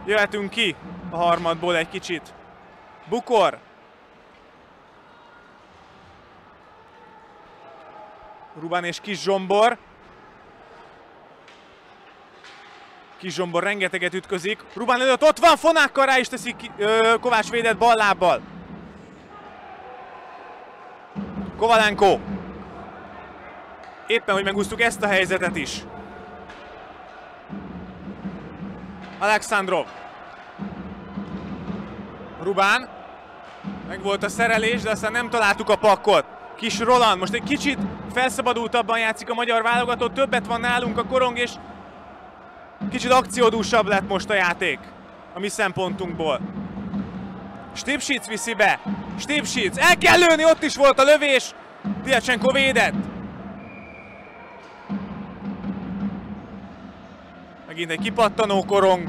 jöhetünk ki a harmadból egy kicsit. Bukor. Rubán és Kis Zsombor. Kis Zsombor rengeteget ütközik. Rubán előtt ott van, fonákkal rá is teszik Kovács védett bal lábbal. Kovalenko. Éppen, hogy megúsztuk ezt a helyzetet is. Alexandrov. Rubán. Meg volt a szerelés, de aztán nem találtuk a pakkot. Kis Roland most egy kicsit felszabadultabban játszik a magyar válogatott, többet van nálunk a korong, és kicsit akciódúsabb lett most a játék a mi szempontunkból. Stipsic viszi be. Stipsic, el kell lőni, ott is volt a lövés. Diacsenko védett. Megint egy kipattanó korong.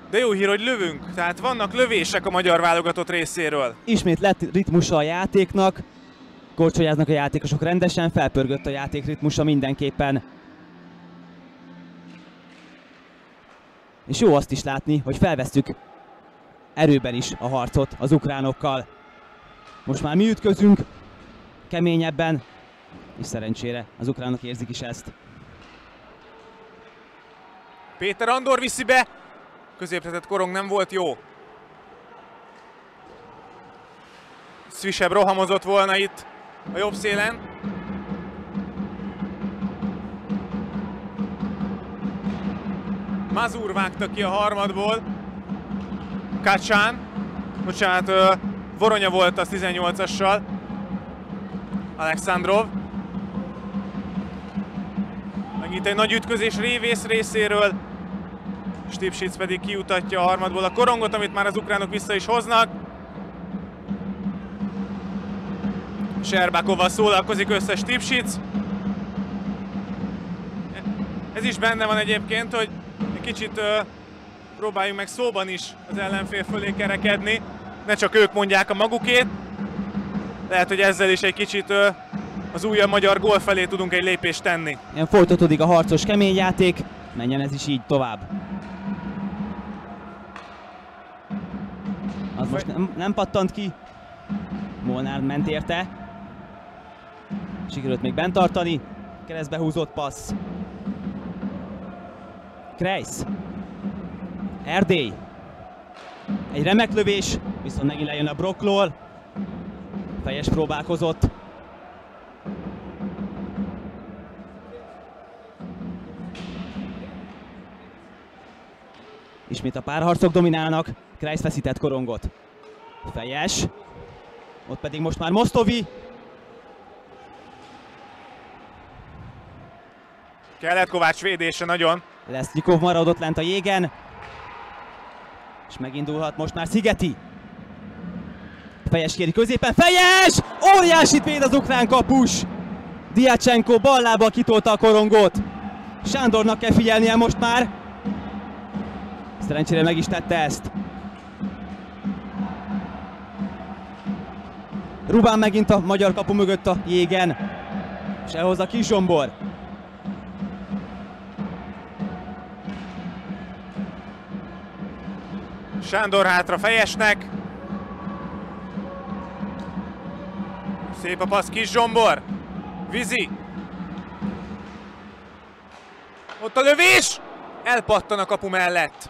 De jó hír, hogy lövünk, tehát vannak lövések a magyar válogatott részéről. Ismét lett ritmusa a játéknak. Korcsolyáznak a játékosok rendesen, felpörgött a játék ritmusa mindenképpen. És jó azt is látni, hogy felvesszük erőben is a harcot az ukránokkal. Most már mi ütközünk keményebben, és szerencsére az ukránok érzik is ezt. Péter Andor viszi be, középtetett korong nem volt jó. Sviseb rohamozott volna itt a jobb szélen. Mazur vágta ki a harmadból. Kacsán. Bocsánat, Voronya volt az 18-assal. Alexandrov. Megint egy nagy ütközés Révész részéről. Stipsic pedig kiutatja a harmadból a korongot, amit már az ukránok vissza is hoznak. Sherbakova szólalkozik össze Stipsic. Ez is benne van egyébként, hogy egy kicsit próbáljunk meg szóban is az ellenfél fölé kerekedni. Ne csak ők mondják a magukét. Lehet, hogy ezzel is egy kicsit az újabb magyar gól felé tudunk egy lépést tenni. Ilyen folytatódik a harcos kemény játék, menjen ez is így tovább. Az most nem pattant ki. Molnár ment érte. Sikerült még bent tartani. Keresztbe húzott passz. Kreisz. Erdély. Egy remek lövés, viszont megint lejön a blokkról. Fejes próbálkozott. Ismét a párharcok dominálnak. Kreisz veszített korongot. Fejes. Ott pedig most már Mosztovi. Kellett Kovács védése nagyon. Lesznyikov maradott lent a jégen. És megindulhat most már Szigeti. Fejes kéri középen. Fejes! Óriásit véd az ukrán kapus. Diacsenko bal lábbal kitolta a korongot. Sándornak kell figyelnie most már. Szerencsére meg is tette ezt. Rubán megint a magyar kapu mögött a jégen. És elhozza Kis Zsombor. Sándor hátra Fejesnek. Szép a passz Kis Zsombor. Vizi. Ott a lövés! Elpattan a kapu mellett.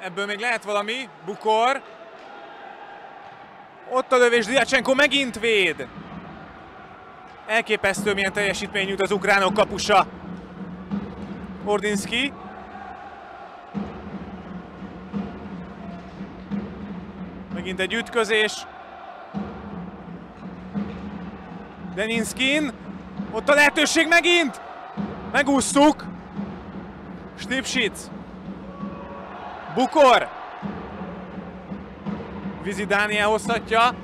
Ebből még lehet valami. Bukor. Ott a lövés, Diacsenko megint véd. Elképesztő, milyen teljesítmény jut az ukránok kapusa. Ordinski. Megint egy ütközés. Deninskin. Ott a lehetőség megint. Megúsztuk. Stipsic. Bukor. Vizi Dániel hozhatja.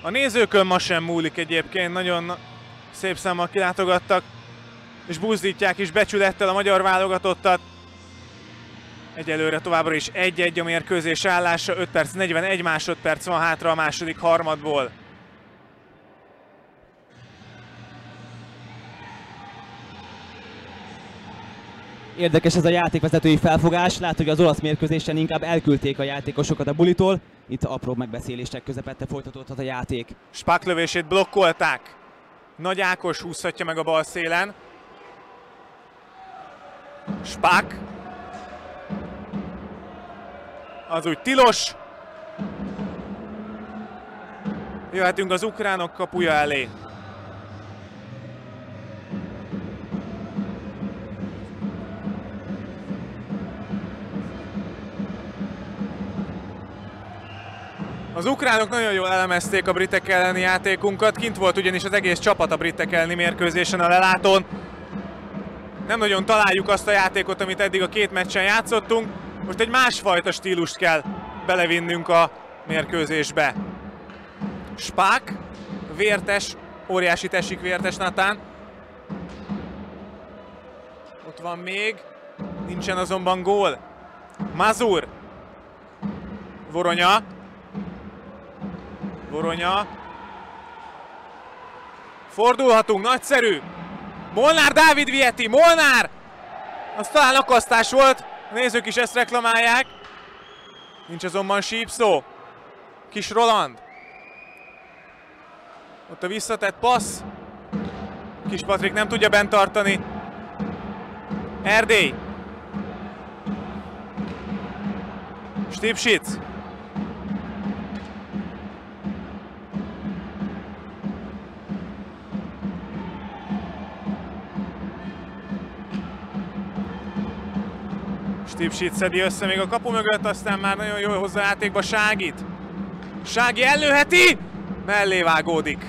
A nézőkön ma sem múlik egyébként, nagyon szép számmal kilátogattak, és buzdítják is becsülettel a magyar válogatottat. Egyelőre továbbra is 1-1 a mérkőzés állása, 5 perc 41 másodperc van hátra a második harmadból. Érdekes ez a játékvezetői felfogás, látod, hogy az olasz mérkőzésen inkább elküldték a játékosokat a bulitól, itt apró megbeszélések közepette folytatódhat a játék. Spák lövését blokkolták. Nagy Ákos húzhatja meg a bal szélen. Spák. Az úgy tilos. Jöhetünk az ukránok kapuja elé. Az ukránok nagyon jól elemezték a britek elleni játékunkat, kint volt ugyanis az egész csapat a britek elleni mérkőzésen a lelátón. Nem nagyon találjuk azt a játékot, amit eddig a két meccsen játszottunk. Most egy másfajta stílust kell belevinnünk a mérkőzésbe. Spák, Vértes, óriásit esik Vértes Natán. Ott van még, nincsen azonban gól. Mazur, Voronya. Voronya. Fordulhatunk, nagyszerű. Molnár, Dávid Vieti, Molnár! Az talán akasztás volt, a nézők is ezt reklamálják. Nincs azonban sípszó. Kis Roland. Ott a visszatett passz. Kis Patrik nem tudja bent tartani. Erdély. Stipsic. Stipsic szedi össze még a kapu mögött, aztán már nagyon jól hozza a játékba Ságit. Sági ellőheti, mellé vágódik.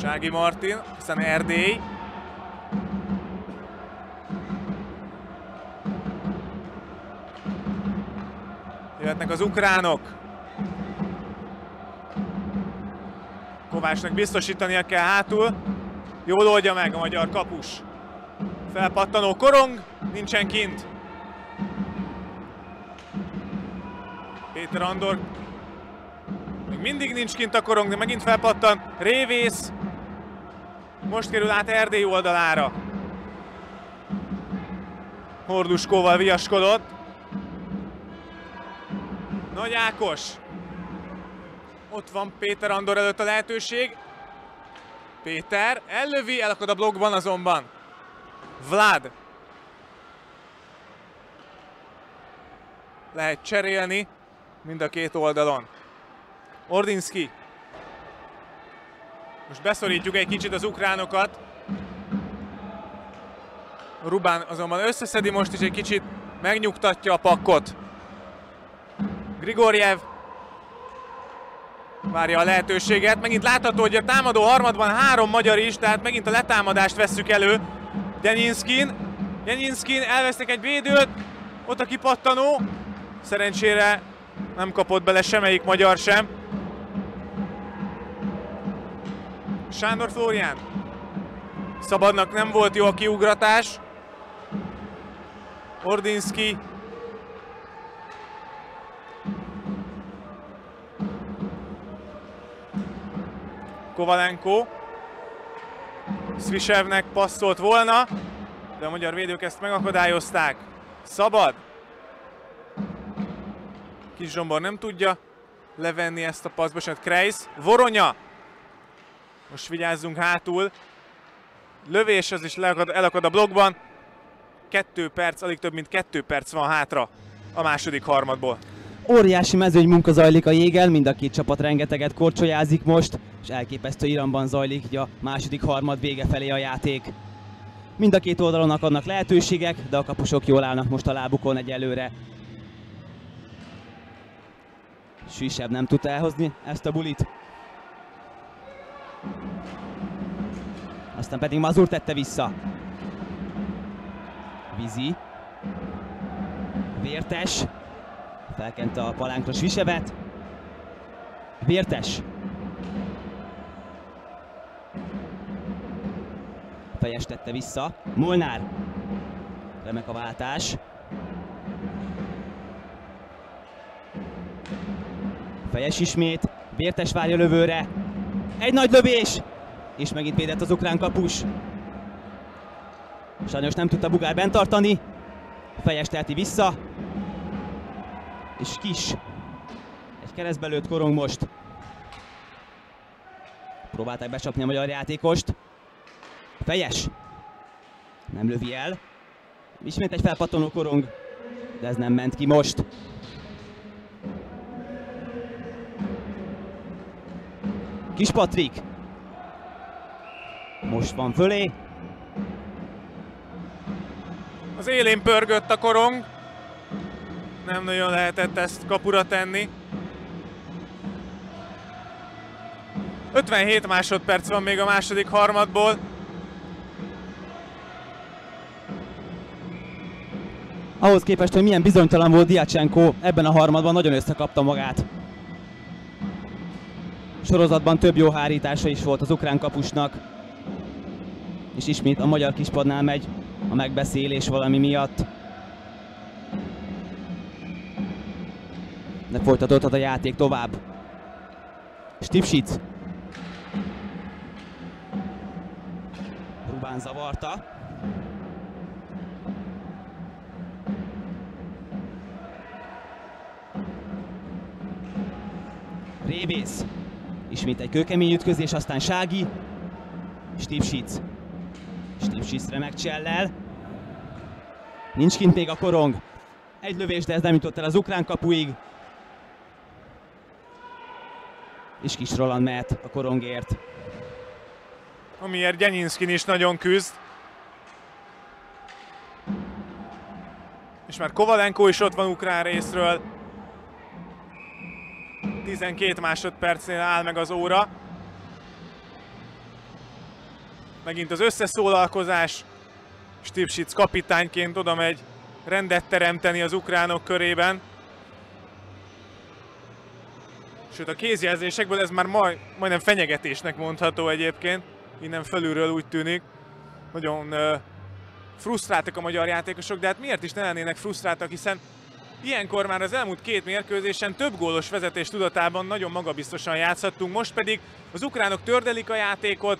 Sági Martin, aztán Erdély. Jöhetnek az ukránok. Kovácsnak biztosítania kell hátul. Jól oldja meg a magyar kapus. Felpattanó korong, nincsen kint. Péter Andor. Még mindig nincs kint a korong, de megint felpattan. Révész. Most kerül át Erdély oldalára. Horduskóval viaskodott. Nagy Ákos. Ott van Péter Andor előtt a lehetőség. Péter ellövi, elakad a blokkban azonban. Vlad. Lehet cserélni mind a két oldalon. Ordinski. Most beszorítjuk egy kicsit az ukránokat. Rubán azonban összeszedi most is egy kicsit, megnyugtatja a pakkot. Grigorjev várja a lehetőséget. Megint látható, hogy a támadó harmadban 3 magyar is, tehát megint a letámadást vesszük elő. Jenyinskin elvesznek egy védőt. Ott a kipattanó. Szerencsére nem kapott bele semmelyik magyar sem. Sándor Flórián. Szabadnak nem volt jó a kiugratás. Ordinski. Kovalenko. Svisevnek passzolt volna, de a magyar védők ezt megakadályozták. Szabad. Kis Zsombor nem tudja levenni ezt a paszt, bocsánat, Kreis. Voronya. Most vigyázzunk hátul. Lövés, az is elakad a blokkban. 2 perc, alig több mint 2 perc van hátra a második harmadból. Óriási mezőny munka zajlik a jégen, mind a két csapat rengeteget korcsolyázik most, és elképesztő iramban zajlik így a második harmad vége felé a játék. Mind a két oldalon akadnak lehetőségek, de a kapusok jól állnak most a lábukon egyelőre. Svisev nem tudta elhozni ezt a bulit. Aztán pedig Mazur tette vissza. Vizi. Vértes. Felkente a palánkra Svisevet. Vértes. Fejes tette vissza. Molnár. Remek a váltás. Fejes ismét. Vértes várja lövőre. Egy nagy lövés! És megint védett az ukrán kapus. Sajnos nem tudta Bugár bent tartani. Fejes teheti vissza. És Kis. Egy keresztbe lőtt Korong most. Próbálták becsapni a magyar játékost. Fejes. Nem lövi el. Ismét egy felpattanó Korong. De ez nem ment ki most. Kis Patrik. Most van fölé. Az élén pörgött a Korong. Nem nagyon lehetett ezt kapura tenni. 57 másodperc van még a második harmadból. Ahhoz képest, hogy milyen bizonytalan volt Diacsenko, ebben a harmadban nagyon összekapta magát. Sorozatban több jó hárítása is volt az ukrán kapusnak. És ismét a magyar kispadnál megy a megbeszélés valami miatt. De folytatódhat a játék tovább. Stipsic. Rubán zavarta. Révész. Ismét egy kőkemény ütközés, aztán Sági. Stipsic. Stipsic remek csellel. Nincs kint még a Korong. Egy lövés, de ez nem jutott el az ukrán kapuig. És Kis Roland mehet a Korongért. Amiért Gyenyinskin is nagyon küzd. És már Kovalenko is ott van ukrán részről. 12 másodpercnél áll meg az óra. Megint az összeszólalkozás. Stipsic kapitányként oda megy rendet teremteni az ukránok körében. Sőt, a kézjelzésekből ez már majdnem fenyegetésnek mondható egyébként. Innen felülről úgy tűnik. Nagyon frusztráltak a magyar játékosok, de hát miért is ne lennének frusztráltak, hiszen ilyenkor már az elmúlt két mérkőzésen több gólos vezetés tudatában nagyon magabiztosan játszhattunk, most pedig az ukránok tördelik a játékot,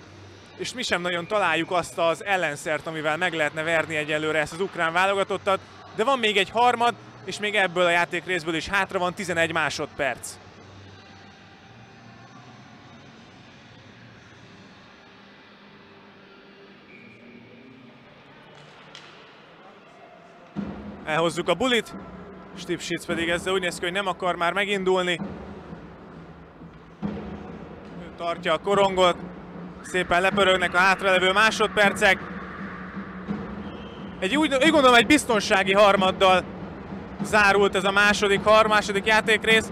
és mi sem nagyon találjuk azt az ellenszert, amivel meg lehetne verni egyelőre ezt az ukrán válogatottat, de van még egy harmad, és még ebből a játékrészből is hátra van 11 másodperc. Elhozzuk a bulit, Stipsic pedig ezzel úgy néz ki, hogy nem akar már megindulni. Ő tartja a Korongot, szépen lepörögnek a hátralevő másodpercek. Úgy gondolom, egy biztonsági harmaddal zárult ez a második játékrész.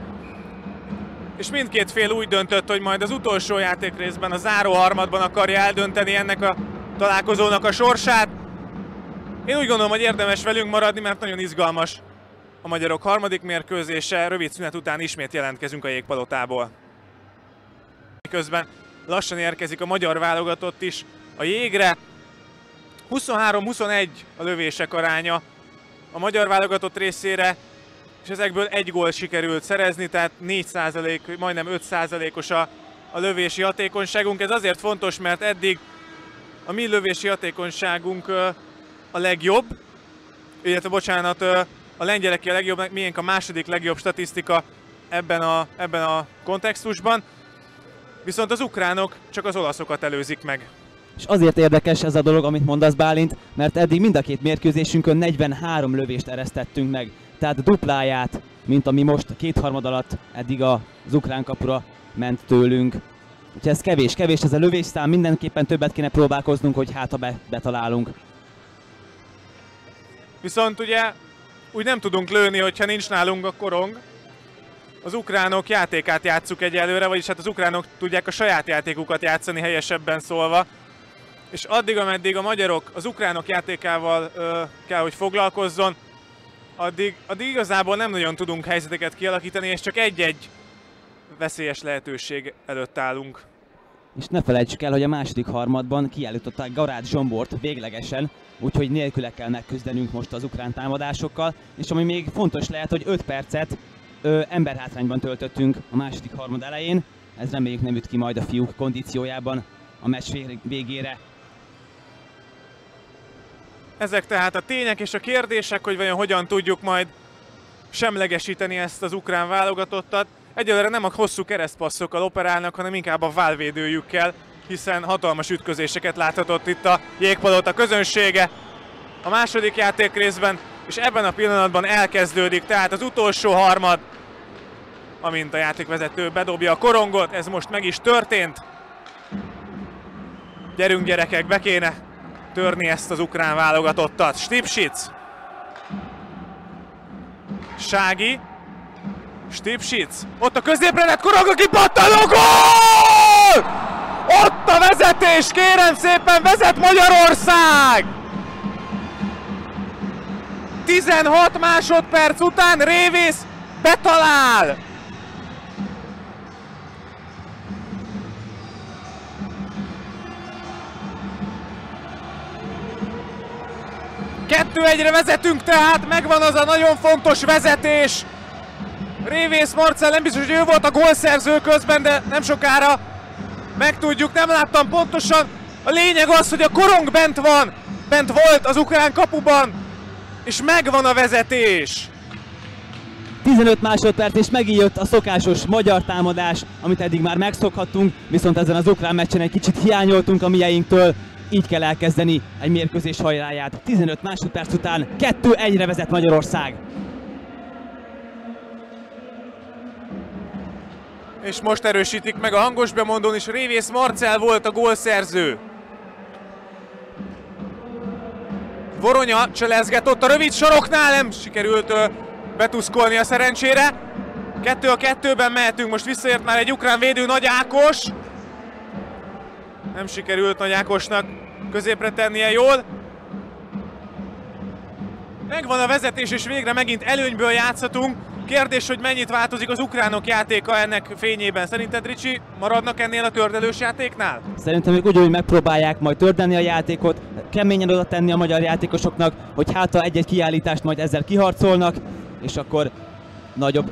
És mindkét fél úgy döntött, hogy majd az utolsó játékrészben, a záró harmadban akarja eldönteni ennek a találkozónak a sorsát. Én úgy gondolom, hogy érdemes velünk maradni, mert nagyon izgalmas a magyarok harmadik mérkőzése. Rövid szünet után ismét jelentkezünk a jégpalotából. Közben lassan érkezik a magyar válogatott is a jégre. 23-21 a lövések aránya a magyar válogatott részére, és ezekből egy gól sikerült szerezni, tehát 4%, majdnem 5%-os a lövési hatékonyságunk. Ez azért fontos, mert eddig a mi lövési hatékonyságunk a legjobb, illetve bocsánat, a lengyeleké a legjobb, miénk a második legjobb statisztika ebben a kontextusban, viszont az ukránok csak az olaszokat előzik meg. És azért érdekes ez a dolog, amit mondasz, Bálint, mert eddig mind a két mérkőzésünkön 43 lövést eresztettünk meg, tehát dupláját, mint ami most a kétharmad alatt eddig az ukrán kapura ment tőlünk. Úgyhogy ez kevés ez a lövésszám, mindenképpen többet kéne próbálkoznunk, hogy hát ha betalálunk. Viszont ugye úgy nem tudunk lőni, hogyha nincs nálunk a Korong. Az ukránok játékát játsszuk egyelőre, vagyis hát az ukránok tudják a saját játékukat játszani, helyesebben szólva. És addig, ameddig a magyarok az ukránok játékával kell, hogy foglalkozzon, addig igazából nem nagyon tudunk helyzeteket kialakítani, és csak egy-egy veszélyes lehetőség előtt állunk. És ne felejtsük el, hogy a második harmadban kiállították Garát Zsombort véglegesen, úgyhogy nélküle kell megküzdenünk most az ukrán támadásokkal, és ami még fontos lehet, hogy 5 percet emberhátrányban töltöttünk a második harmad elején, ez reméljük nem üt ki majd a fiúk kondíciójában a meccs végére. Ezek tehát a tények és a kérdések, hogy vajon hogyan tudjuk majd semlegesíteni ezt az ukrán válogatottat. Egyelőre nem a hosszú keresztpasszokkal operálnak, hanem inkább a válvédőjükkel, hiszen hatalmas ütközéseket láthatott itt a jégpalota közönsége a második játékrészben, és ebben a pillanatban elkezdődik tehát az utolsó harmad, amint a játékvezető bedobja a korongot, ez most meg is történt. Gyerünk gyerekek, be kéne törni ezt az ukrán válogatottat. Stipsic. Sági. Stipsic. Ott a középre lett korong, aki pattanó gól! Ott a vezetés, kérem szépen, vezet Magyarország! 16 másodperc után Révész betalál! Kettő egyre vezetünk, tehát megvan az a nagyon fontos vezetés. Révész Marcell, nem biztos, hogy ő volt a gólszerző közben, de nem sokára megtudjuk, nem láttam pontosan. A lényeg az, hogy a korong bent volt az ukrán kapuban, és megvan a vezetés. 15 másodperc, és megint jött a szokásos magyar támadás, amit eddig már megszokhattunk, viszont ezen az ukrán meccsen egy kicsit hiányoltunk a mieinktől. Így kell elkezdeni egy mérkőzés hajráját. 15 másodperc után 2-1-re vezet Magyarország. És most erősítik meg a hangos bemondón is, Révész Marcell volt a gólszerző. Voronya cselezget ott a rövid saroknál, nem sikerült betuszkolni a szerencsére. 2-2-ben mehetünk, most visszaért már egy ukrán védő, Nagy Ákos. Nem sikerült Nagy Ákosnak középre tennie jól. Megvan a vezetés, és végre megint előnyből játszhatunk. Kérdés, hogy mennyit változik az ukránok játéka ennek fényében. Szerinted, Ricsi, maradnak ennél a tördelős játéknál? Szerintem ők ugyanúgy megpróbálják majd tördelni a játékot, keményen oda tenni a magyar játékosoknak, hogy hát ha egy-egy kiállítást majd ezzel kiharcolnak, és akkor nagyobb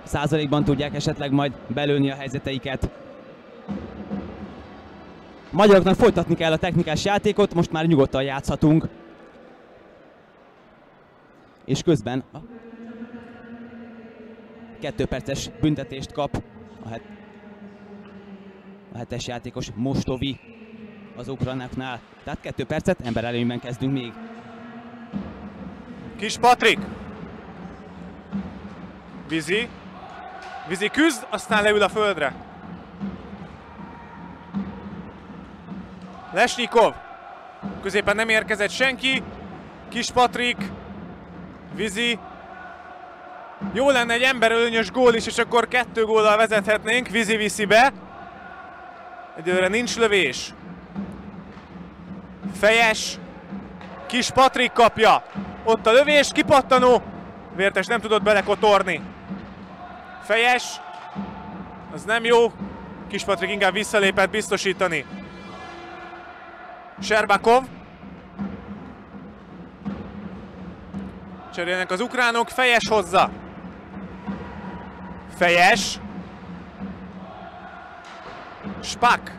százalékban tudják esetleg majd belőni a helyzeteiket. A magyaroknak folytatni kell a technikás játékot, most már nyugodtan játszhatunk. És közben 2 perces büntetést kap a 7-es játékos Mostovi az ukránoknál. Tehát 2 percet, emberelőnyben kezdünk még. Kis Patrik. Vizi küzd, aztán leül a földre. Lesnyikov. Középen nem érkezett senki. Kis Patrik. Vizi. Jó lenne egy emberölönyös gól is, és akkor 2 góllal vezethetnénk. Vizi viszi be. Egyelőre nincs lövés. Fejes. Kis Patrik kapja. Ott a lövés, kipattanó. Vértes nem tudott belekotorni. Fejes. Az nem jó. Kis Patrik inkább visszalépett biztosítani. Serbakov. Cserélnek az ukránok, Fejes hozza. Fejes. Spak.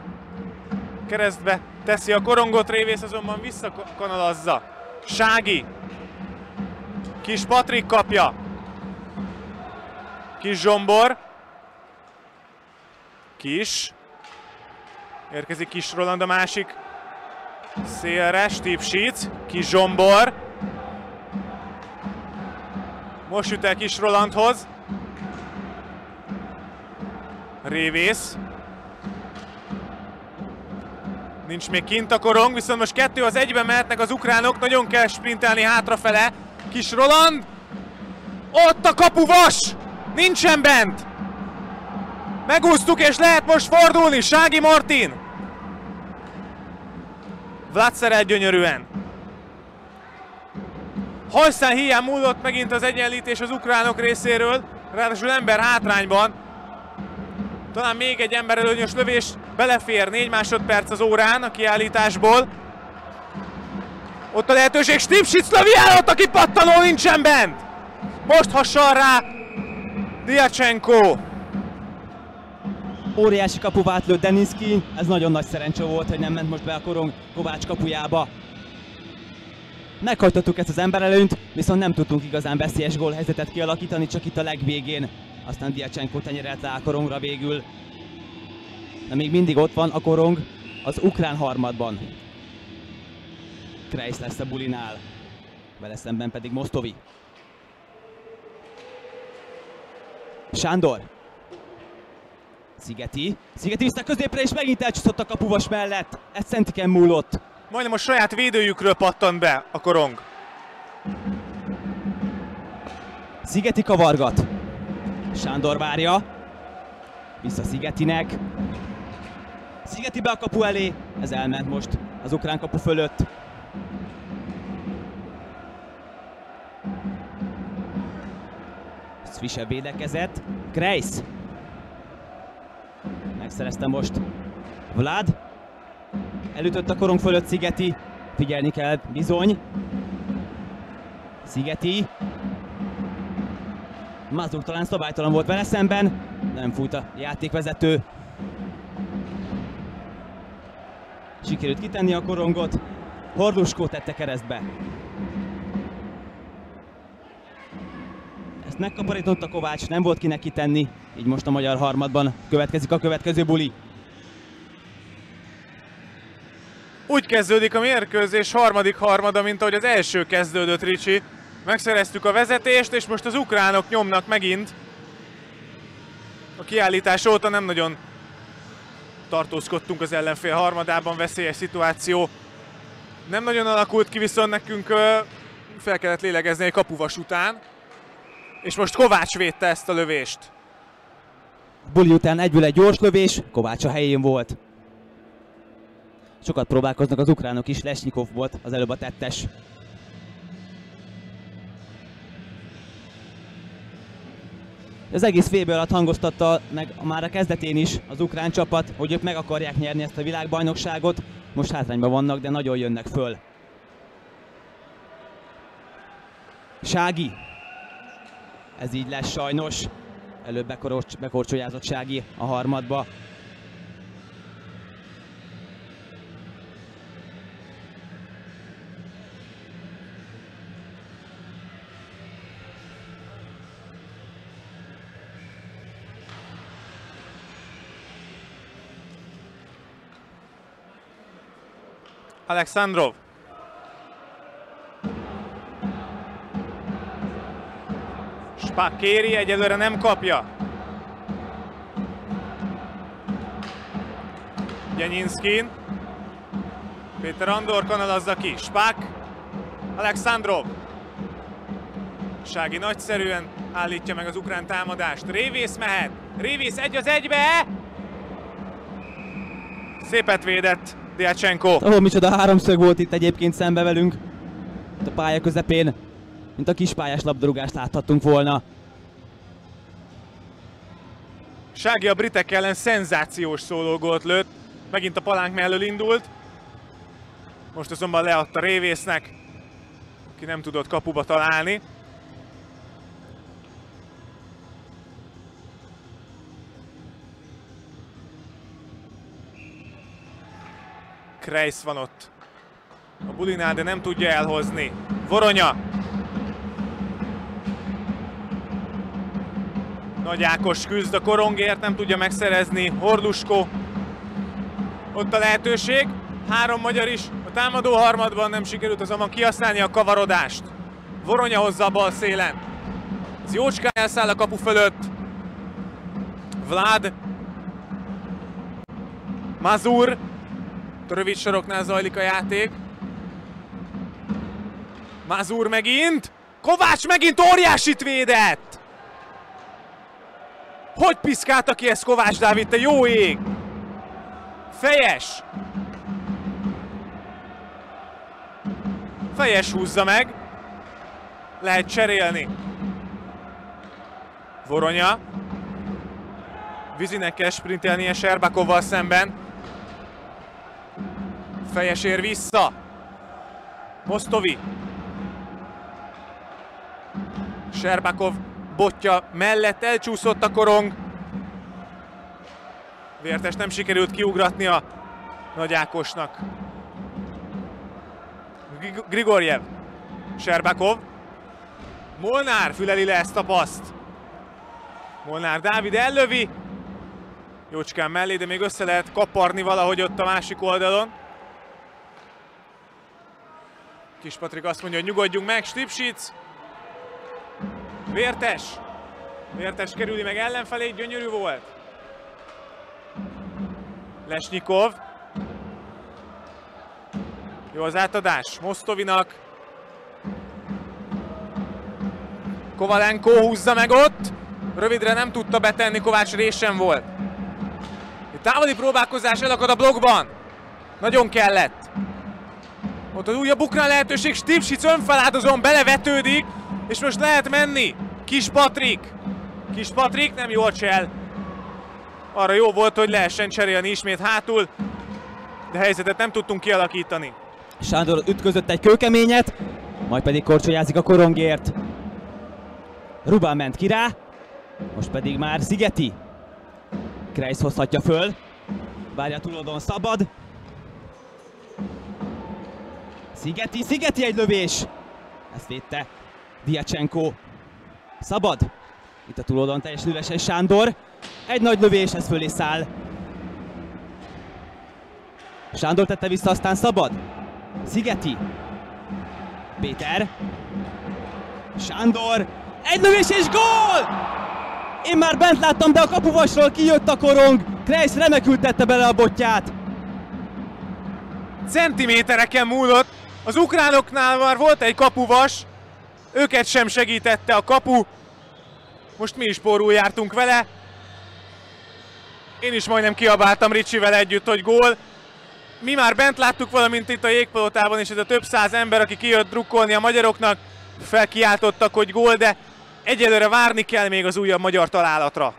Keresztbe teszi a korongot, Révész azonban visszakanalazza. Sági. Kis Patrik kapja. Kis Zsombor. Kis. Érkezik Kis Roland a másik szélre, Stipsic. Kis Zsombor. Most jut el Kis Rolandhoz. Révész. Nincs még kint a korong, viszont most 2-1-ben mehetnek az ukránok, nagyon kell sprintelni hátrafele. Kis Roland. Ott a kapuvas! Nincsen bent! Megúsztuk, és lehet most fordulni. Sági Martin. Vlad szerelt gyönyörűen. Hajszán hiány múlott megint az egyenlítés az ukránok részéről, ráadásul ember hátrányban. Talán még egy emberelőnyös lövés belefér, 4 másodperc az órán a kiállításból. Ott a lehetőség, Stipšić lövi el, ott a kipattanó nincsen bent! Most hasonl rá Diacsenko. Óriási kapuvát lőtt Deniszki, ez nagyon nagy szerencse volt, hogy nem ment most be a korong Kovács kapujába. Meghagytattuk ezt az emberelőnyt, viszont nem tudtunk igazán veszélyes gólhelyzetet kialakítani, csak itt a legvégén. Aztán Diacsenko tenyerelt le a korongra végül. De még mindig ott van a korong az ukrán harmadban. Kreisz lesz a bulinál, vele szemben pedig Mosztovi. Sándor. Szigeti vissza középre, és megint elcsúszott a kapuvas mellett. Ez centiken múlott. Majdnem a saját védőjükről pattant be a korong. Szigeti kavargat. Sándor várja. Vissza Szigetinek. Szigeti be a kapu elé. Ez elment most az ukrán kapu fölött. Svisev védekezett. Kreisz. Megszerezte most Vlad. Elütött a korong fölött Szigeti. Figyelni kell bizony. Szigeti. Mazur talán szabálytalan volt vele szemben. Nem fújt a játékvezető. Sikerült kitenni a korongot. Horluskó tette keresztbe. Ezt megkaparította Kovács, nem volt kinek kitenni. Így most a magyar harmadban következik a következő buli. Úgy kezdődik a mérkőzés harmadik harmada, mint ahogy az első kezdődött, Ricsi. Megszereztük a vezetést, és most az ukránok nyomnak megint. A kiállítás óta nem nagyon tartózkodtunk az ellenfél harmadában, veszélyes szituáció nem nagyon alakult ki, viszont nekünk fel kellett lélegezni egy kapuvas után. És most Kovács védte ezt a lövést. Buli után egyből egy gyors lövés, Kovács a helyén volt. Sokat próbálkoznak az ukránok is, Lesnyikov volt az előbb a tettes. Az egész VB alatt hangoztatta meg már a kezdetén is az ukrán csapat, hogy ők meg akarják nyerni ezt a világbajnokságot. Most hátrányban vannak, de nagyon jönnek föl. Sági. Ez így lesz sajnos. Előbb bekorcsolyázott Sági a harmadba. Alexandrov. Spák kéri, egyelőre nem kapja. Gyenyinskin. Péter Andor kanalazza ki. Spák. Alexandrov. Sági nagyszerűen állítja meg az ukrán támadást. Révész mehet. Révész 1-1-be. Szépet védett Diacsenko. Micsoda háromszög volt itt egyébként szembe velünk. Itt a pálya közepén, mint a kispályás labdarúgást láthattunk volna. Sági a britek ellen szenzációs szólógólt lőtt. Megint a palánk mellől indult. Most azonban leadta Révésznek, aki nem tudott kapuba találni. Kreisz van ott a bulinál, de nem tudja elhozni. Voronya. Nagy Ákos küzd a korongért, nem tudja megszerezni. Horluskó. Ott a lehetőség. 3 magyar is a támadó harmadban, nem sikerült azonban kihasználni a kavarodást. Voronya hozza a bal szélen. Ez jócskán elszáll a kapu fölött. Vlad. Mazur. A rövid soroknál zajlik a játék. Mazur megint. Kovács megint óriásit védett. Hogy piszkálta ki ezt Kovács Dávid, te jó ég! Fejes! Fejes húzza meg. Lehet cserélni. Voronya. Vizinek kell sprintelnie Serbakovval szemben. Fejes ér vissza. Mosztovi. Serbakov botja mellett elcsúszott a korong. Vértes nem sikerült kiugratni a Nagy Ákosnak. Grigorjev. Serbakov. Molnár füleli le ezt a paszt. Molnár Dávid ellövi. Jócskán mellé, de még össze lehet kaparni valahogy ott a másik oldalon. Kis Patrik azt mondja, hogy nyugodjunk meg, Stipsic. Vértes. Vértes kerüli meg ellenfelé, gyönyörű volt. Lesnyikov. Jó az átadás Mosztovinak. Kovalenko húzza meg ott. Rövidre nem tudta betenni, Kovács résen volt. Egy távoli próbálkozás elakad a blokkban. Nagyon kellett. Ott az újabb ukrán lehetőség, Stipsic önfeláldozón belevetődik, és most lehet menni. Kis Patrik. Kis Patrik nem jól csel. Arra jó volt, hogy lehessen cserélni ismét hátul, de helyzetet nem tudtunk kialakítani. Sándor ütközött egy kőkeményet, majd pedig korcsolyázik a korongért. Rubán ment ki rá, most pedig már Szigeti. Kreis hozhatja föl, várja túlodon szabad. Szigeti egy lövés! Ezt védte Diacsenko. Szabad. Itt a túloldalon teljesen üresen Sándor. Egy nagy lövés, ez fölé száll. Sándor tette vissza, aztán szabad. Szigeti. Péter. Sándor. Egy lövés és gól! Én már bent láttam, de a kapuvasról kijött a korong. Kreis remekül tette bele a botját. Centimétereken múlott. Az ukránoknál már volt egy kapuvas. Őket sem segítette a kapu. Most mi is pórul jártunk vele. Én is majdnem kiabáltam Ricsivel együtt, hogy gól. Mi már bent láttuk, valamint itt a jégpalotában is, ez a több száz ember, aki kijött drukkolni a magyaroknak, felkiáltottak, hogy gól, de egyelőre várni kell még az újabb magyar találatra.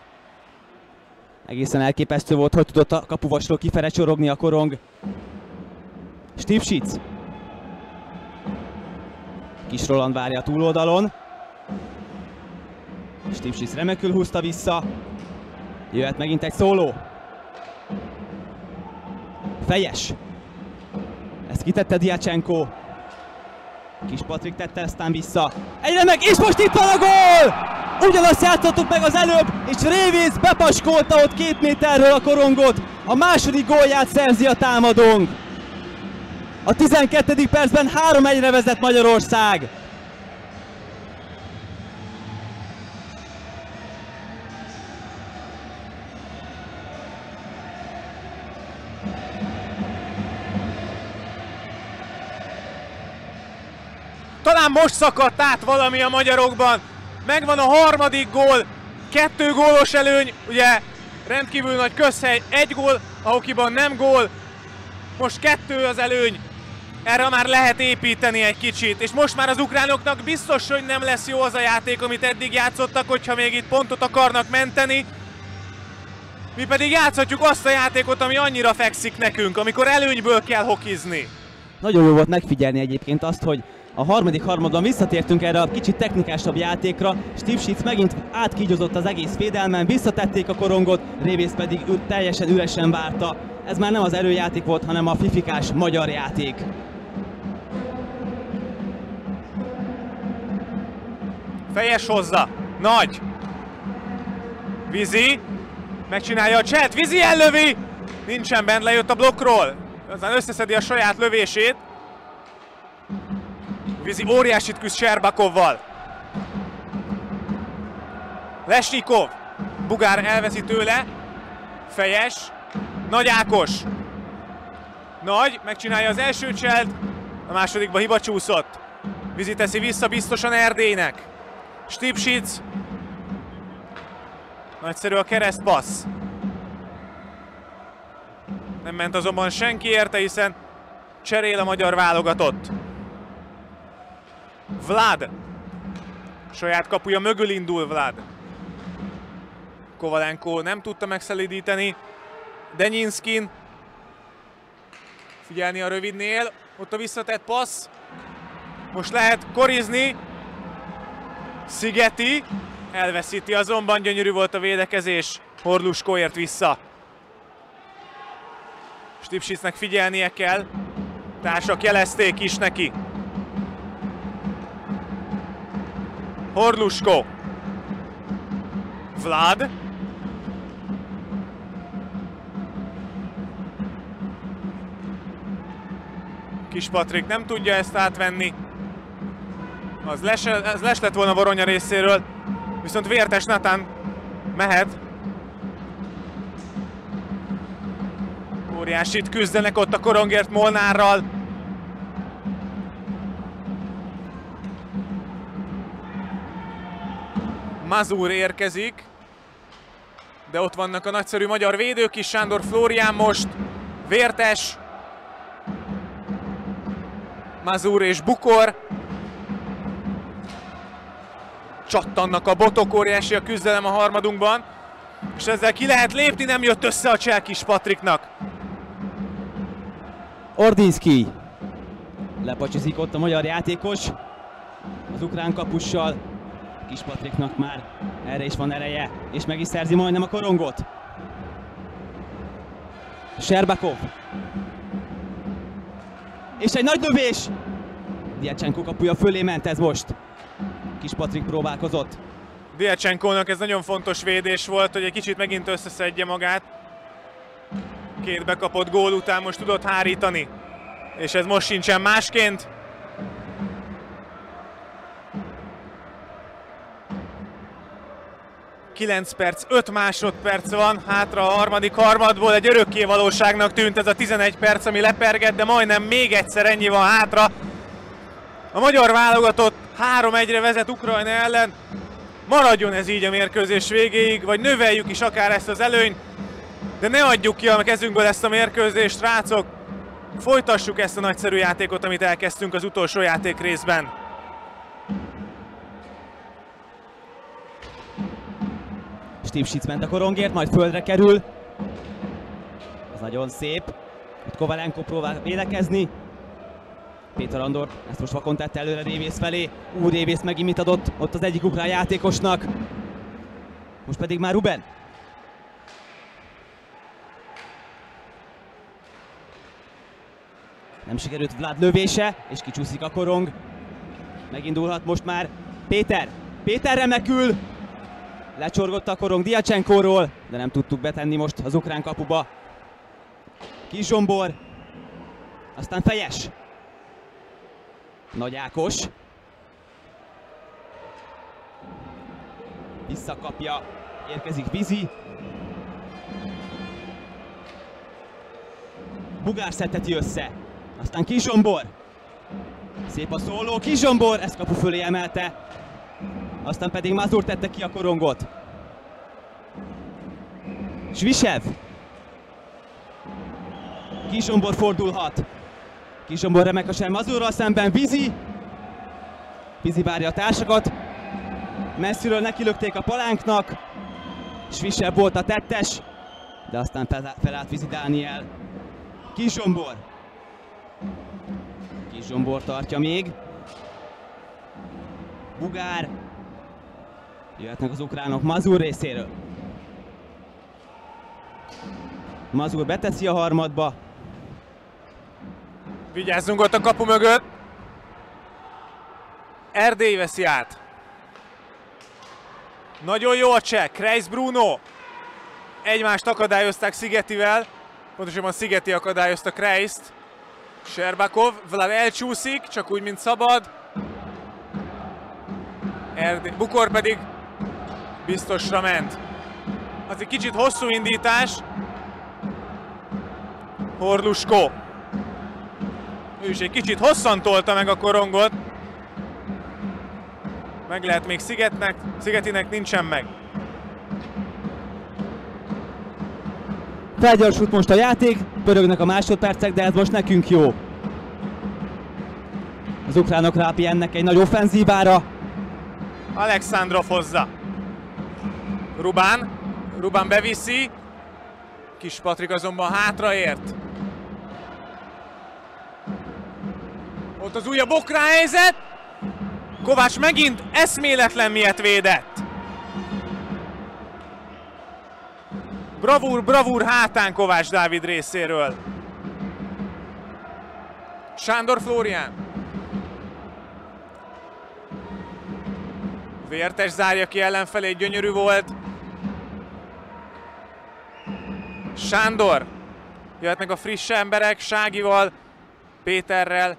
Egészen elképesztő volt, hogy tudott a kapuvasról kifele csorogni a korong. Stipsic. Kis Roland várja a túloldalon. Stipsic remekül húzta vissza. Jöhet megint egy szóló. Fejes. Ezt kitette Diacsenko. Kis Patrik tette, aztán vissza. Egyre meg, és most itt van a gól! Ugyanazt játszottuk meg az előbb, és Révész bepaskolta ott 2 méterről a korongot. A második gólját szerzi a támadónk. A 12. percben 3-1-re vezet Magyarország. Talán most szakadt át valami a magyarokban. Megvan a harmadik gól, 2 gólos előny, ugye rendkívül nagy közhely, 1 gól, a hokiban nem gól, most 2 az előny. Erre már lehet építeni egy kicsit, és most már az ukránoknak biztos, hogy nem lesz jó az a játék, amit eddig játszottak, hogyha még itt pontot akarnak menteni. Mi pedig játszhatjuk azt a játékot, ami annyira fekszik nekünk, amikor előnyből kell hokizni. Nagyon jó volt megfigyelni egyébként azt, hogy a harmadik harmadban visszatértünk erre a kicsit technikásabb játékra. Stipsic megint átkígyozott az egész védelmen, visszatették a korongot, Révész pedig teljesen üresen várta. Ez már nem az előjáték volt, hanem a fifikás magyar játék. Fejes hozza, nagy. Vizi, megcsinálja a cselt, Vizi ellövi! Nincsen bent, lejött a blokkról. Aztán összeszedi a saját lövését. Vizi óriásit küzd Serbakovval. Lesnyikov. Bugár elveszi tőle. Fejes. Nagy Ákos. Nagy, megcsinálja az első cselt. A másodikba hiba csúszott. Vizi teszi vissza biztosan Erdélynek. Stipsic. Nagyszerű a keresztpassz. Nem ment azonban senki érte, hiszen cserél a magyar válogatott. Vlad. Saját kapuja mögül indul Vlad. Kovalenko nem tudta megszelídíteni. Denyinskin. Figyelni a rövidnél. Ott a visszatett passz. Most lehet korizni. Szigeti. Elveszíti azonban, gyönyörű volt a védekezés. Horluskó ért vissza. Stipschicnek figyelnie kell. Társak jelezték is neki. Horluskó. Vlad. Kis Patrik nem tudja ezt átvenni. Az les lett volna Voronya részéről. Viszont Vértes Natán mehet. Óriásit küzdenek ott a korongért Molnárral. Mazur érkezik. De ott vannak a nagyszerű magyar védők is. Sándor Flórián most. Vértes. Mazur és Bukor. Csattannak a botok, óriási a küzdelem a harmadunkban. És ezzel ki lehet lépni, nem jött össze a csel Kis Patriknak. Ordinski. Lepacsizik ott a magyar játékos. Az ukrán kapussal. Kis Patriknak már erre is van ereje. És meg is szerzi majdnem a korongot. Sherbakov. És egy nagy lövés! Diacsenko kapuja fölé ment ez most. Kis Patrik próbálkozott. Diacsenkónak ez nagyon fontos védés volt, hogy egy kicsit megint összeszedje magát. Két bekapott gól után most tudott hárítani. És ez most sincsen másként. ...9 perc, 5 másodperc van hátra a harmadik harmadból. Egy örökké valóságnak tűnt ez a 11 perc, ami lepergett, de majdnem még egyszer ennyi van hátra. A magyar válogatott 3-1-re vezet Ukrajna ellen. Maradjon ez így a mérkőzés végéig, vagy növeljük is akár ezt az előnyt. De ne adjuk ki a kezünkből ezt a mérkőzést, srácok. Folytassuk ezt a nagyszerű játékot, amit elkezdtünk az utolsó játék részben. Stipschitz ment a korongért, majd földre kerül. Ez nagyon szép. Itt Kovalenko próbál védekezni. Péter Andor ezt most vakon tette előre Révész felé. Révész megint mit adott ott az egyik ukrán játékosnak. Most pedig már Ruben. Nem sikerült Vlad lövése, és kicsúszik a korong. Megindulhat most már Péter. Péter remekül. Lecsorgott a korong Diacsenkóról, de nem tudtuk betenni most az ukrán kapuba. Kis Zsombor. Aztán Fejes. Nagy Ákos. Visszakapja. Érkezik Vizi. Bugár szedteti össze. Aztán Kis Zsombor. Szép a szóló. Kis Zsombor ezt kapu fölé emelte. Aztán pedig Mazur tette ki a korongot. Svisev. Kis Zsombor fordulhat. Kis Zsombor remekesen Mazurral szemben. Vizi. Vizi várja a társakat. Messziről nekilökték a palánknak. Svisev volt a tettes. De aztán felállt Vizi Dániel. Kis Zsombor. Kis Zsombor tartja még. Bugár. Jöhetnek az ukránok Mazur részéről. Mazur beteszi a harmadba. Vigyázzunk ott a kapu mögött. Erdély veszi át. Nagyon jó a cseh. Kreis Bruno. Egymást akadályozták Szigetivel. Pontosabban Szigeti akadályozta Kreist. Sherbakov. Vlad elcsúszik, csak úgy, mint szabad. Bukor pedig biztosra ment. Az egy kicsit hosszú indítás. Horluskó. Ő is egy kicsit hosszan tolta meg a korongot. Meg lehet még Szigetinek, nincsen meg. Felgyorsult most a játék, pörögnek a másodpercek, de ez most nekünk jó. Az ukránok rápihennek egy nagy offenzívára. Alexandrov hozza. Rubán. Ruban beviszi. Kis Patrik azonban hátraért. Ott az újabb okráhelyzet. Kovács megint eszméletlen miért védett. Bravúr hátán Kovács Dávid részéről. Sándor Flórián. Vértes zárja ki ellenfelé, gyönyörű volt. Sándor. Jöhetnek a friss emberek, Ságival, Péterrel.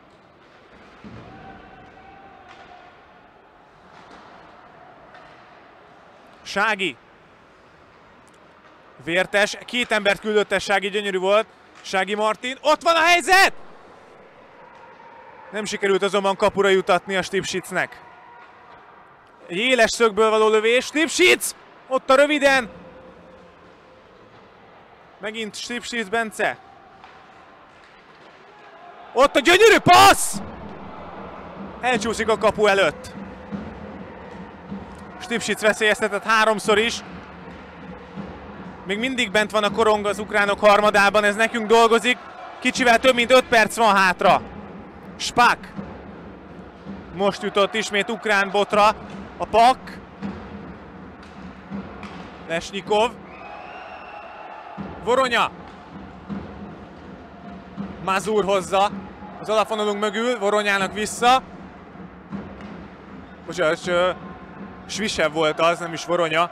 Sági. Vértes, két embert küldötte Sági, gyönyörű volt. Sági Martin, ott van a helyzet! Nem sikerült azonban kapura jutatni a Stipschicnek. Egy éles szögből való lövés, Stipschitz! Ott a röviden! Megint Stipschitz Bence. Ott a gyönyörű passz! Elcsúszik a kapu előtt. Stipschitz veszélyeztetett háromszor is. Még mindig bent van a korong az ukránok harmadában, ez nekünk dolgozik. Kicsivel több mint 5 perc van hátra. Spák. Most jutott ismét ukrán botra a pak. Lesnyikov. Voronya. Mazur hozza az alapvonalunk mögül, Voronyának vissza. Bocsánat, Svisev volt az, nem is Voronya.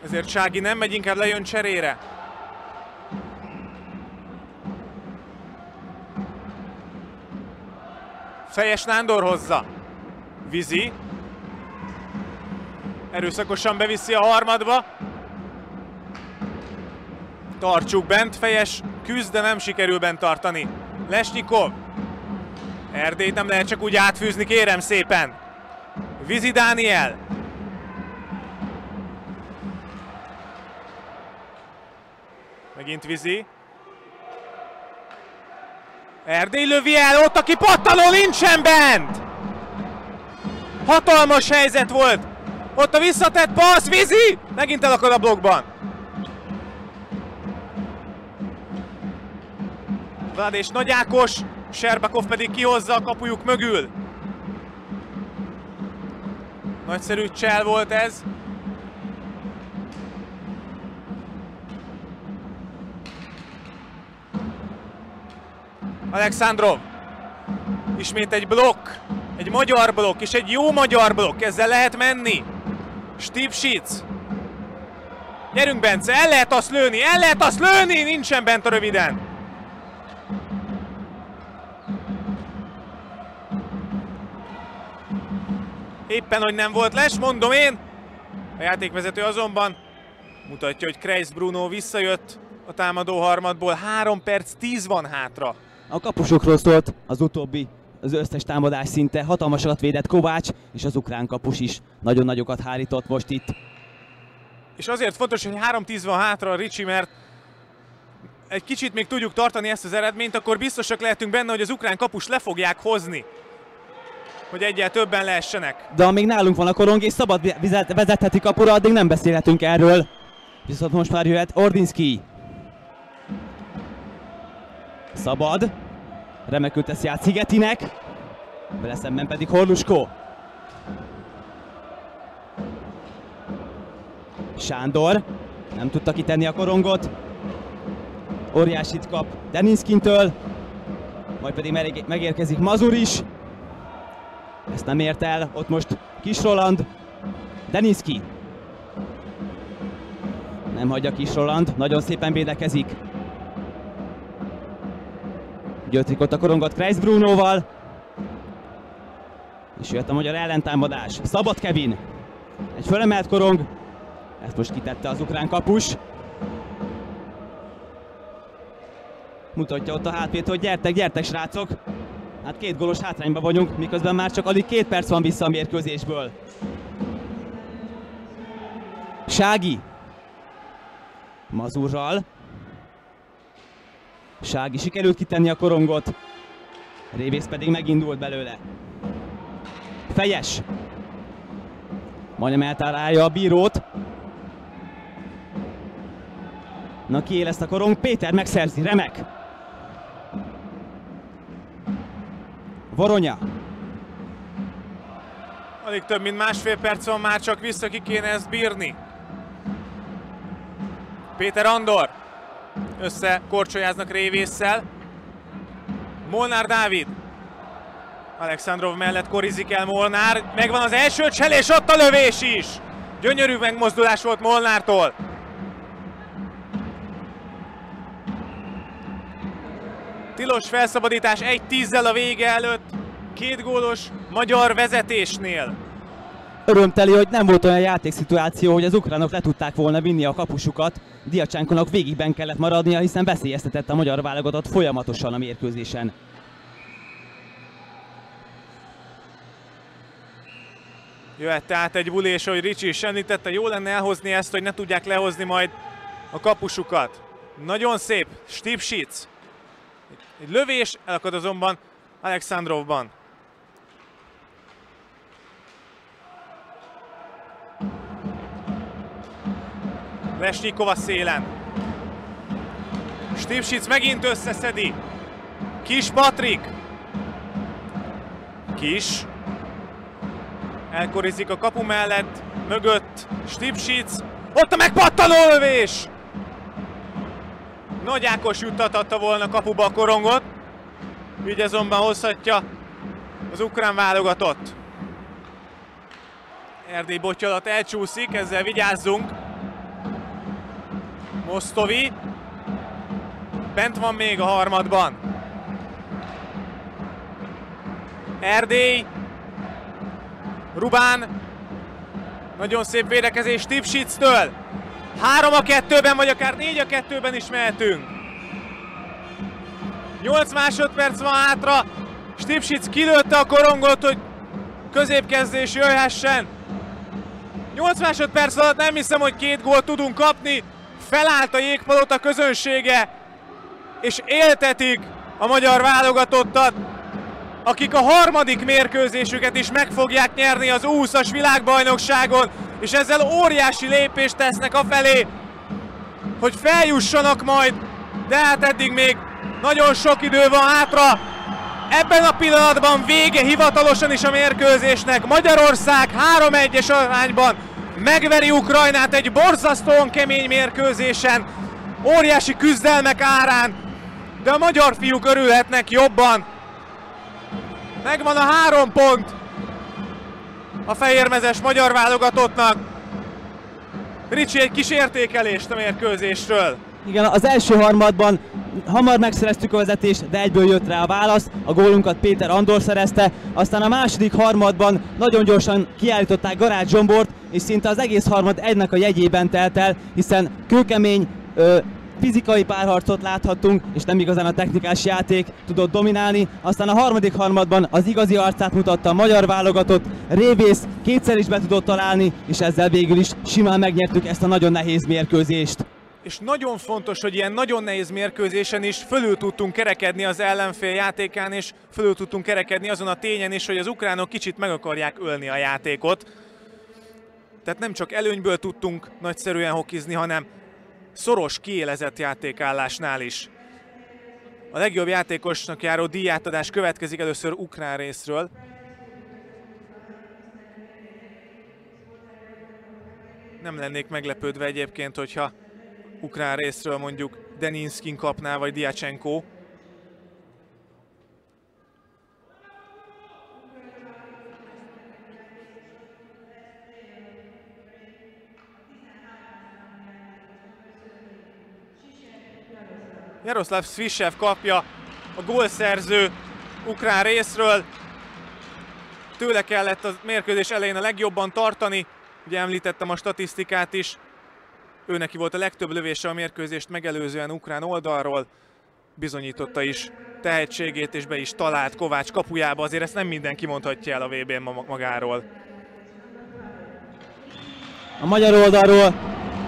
Ezért Sági nem megy, inkább lejön cserére. Fejes Nándor hozza. Vizi. Erőszakosan beviszi a harmadba. Tartsuk bent, Fejes küzd, de nem sikerül bent tartani. Lesnyikov. Erdélyt nem lehet csak úgy átfűzni, kérem szépen. Vizi Dániel. Megint Vizi. Erdély lövi el, ott a kipattanó nincsen bent! Hatalmas helyzet volt! Ott a visszatett passz, Vizi! Megint elakad a blokkban. Vlad és Nagy Ákos, Serbakov pedig kihozza a kapujuk mögül. Nagyszerű csel volt ez. Alexandrov. Ismét egy blokk. Egy magyar blokk, és egy jó magyar blokk. Ezzel lehet menni. Stipschitz. Gyerünk, Bence, el lehet azt lőni, el lehet azt lőni! Nincsen bent a röviden. Éppen, hogy nem volt les, mondom én. A játékvezető azonban mutatja, hogy Kreis Bruno visszajött a támadó harmadból. 3 perc 10 van hátra. A kapusokról szólt az utóbbi, az összes támadás szinte. Hatalmasokat védett Kovács, és az ukrán kapus is nagyon nagyokat hárított most itt. És azért fontos, hogy 3-10 van hátra a Ricsi, mert egy kicsit még tudjuk tartani ezt az eredményt, akkor biztosak lehetünk benne, hogy az ukrán kapus le fogják hozni, hogy egyel többen lehessenek. De amíg nálunk van a korong és szabad vezetheti kapura, addig nem beszélhetünk erről. Viszont most már jöhet Ordinski. Szabad. Remekül teszi át Szigetinek. Vele szemben pedig Horluskó. Sándor. Nem tudta kitenni a korongot. Óriásit kap Deniszkintől. Majd pedig megérkezik Mazur is. Ezt nem ért el. Ott most Kis Roland. Deniszki. Nem hagyja Kis Roland. Nagyon szépen védekezik. Gyötrik ott a korongot Kreis Brunoval. És jött a magyar ellentámadás. Szabad Kevin. Egy fölemelt korong. Ezt most kitette az ukrán kapus. Mutatja ott a hátvéd, hogy gyertek, gyertek srácok. Hát 2 gólos hátrányban vagyunk, miközben már csak alig 2 perc van vissza a mérkőzésből. Sági. Mazurral. Sági sikerült kitenni a korongot. Révész pedig megindult belőle. Fejes. Majdnem eltalálja a bírót. Na, kiél ezt a korong, Péter megszerzi, remek! Voronya. Alig több mint másfél perc van, már csak vissza, ki kéne ezt bírni. Péter Andor. Összekorcsolyáznak Révésszel. Molnár Dávid. Alexandrov mellett korizik el Molnár. Megvan az első cselés, ott a lövés is! Gyönyörű megmozdulás volt Molnártól. Tilos felszabadítás 1-10-zel a vége előtt. 2 gólos magyar vezetésnél. Örömteli, hogy nem volt olyan játékszituáció, hogy az ukránok le tudták volna vinni a kapusukat. Diacsenkonak végigben kellett maradnia, hiszen veszélyeztetett a magyar válogatott folyamatosan a mérkőzésen. Jöhet tehát egy buli, és ahogy Ricsi is említette, jó lenne elhozni ezt, hogy ne tudják lehozni majd a kapusukat. Nagyon szép, Stipsic. Egy lövés, elakad azonban Alexandrovban. Lesnyikov a szélen. Stipsic megint összeszedi. Kis Patrik. Kis. Elkorizik a kapu mellett, mögött Stipsic. Ott a megpattanó lövés! Nagy Ákos juttathatta volna kapuba a korongot. Így azonban hozhatja az ukrán válogatott. Erdély Botyalat elcsúszik, ezzel vigyázzunk. Mosztovi. Bent van még a harmadban. Erdély. Rubán. Nagyon szép védekezés Stipsictől. 3-2-ben, vagy akár 4-2-ben is mehetünk. 8 másodperc van hátra. Stipsic kilőtte a korongot, hogy középkezdés jöjhessen. 8 másodperc alatt nem hiszem, hogy 2 gólt tudunk kapni. Felállt a jégpalota közönsége, és éltetik a magyar válogatottat, akik a harmadik mérkőzésüket is meg fogják nyerni az U20-as világbajnokságon, és ezzel óriási lépést tesznek afelé, hogy feljussanak majd, de hát eddig még nagyon sok idő van hátra. Ebben a pillanatban vége hivatalosan is a mérkőzésnek. Magyarország 3-1-es arányban megveri Ukrajnát egy borzasztóan kemény mérkőzésen, óriási küzdelmek árán, de a magyar fiúk örülhetnek jobban. Megvan a 3 pont a fehérmezes magyar válogatottnak. Ricsi, egy kis értékelést a mérkőzésről. Igen, az első harmadban hamar megszereztük a vezetést, de egyből jött rá a válasz. A gólunkat Péter Andor szerezte, aztán a második harmadban nagyon gyorsan kiállították Garács Zsombort, és szinte az egész harmad egynek a jegyében telt el, hiszen kőkemény fizikai párharcot láthattunk, és nem igazán a technikás játék tudott dominálni. Aztán a harmadik harmadban az igazi arcát mutatta a magyar válogatott. Révész kétszer is be tudott találni, és ezzel végül is simán megnyertük ezt a nagyon nehéz mérkőzést. És nagyon fontos, hogy ilyen nagyon nehéz mérkőzésen is fölül tudtunk kerekedni az ellenfél játékán, és fölül tudtunk kerekedni azon a tényen is, hogy az ukránok kicsit meg akarják ölni a játékot. Tehát nem csak előnyből tudtunk nagyszerűen hokizni, hanem szoros, kiélezett játékállásnál is. A legjobb játékosnak járó díjátadás következik először ukrán részről. Nem lennék meglepődve egyébként, hogyha ukrán részről mondjuk Deninskin kapná, vagy Diacsenko. Jaroszláv Svishev kapja a gólszerző ukrán részről. Tőle kellett a mérkőzés elején a legjobban tartani. Ugye említettem a statisztikát is. Ő neki volt a legtöbb lövése a mérkőzést megelőzően ukrán oldalról. Bizonyította is tehetségét, és be is talált Kovács kapujába. Azért ezt nem mindenki mondhatja el a VB-n magáról. A magyar oldalról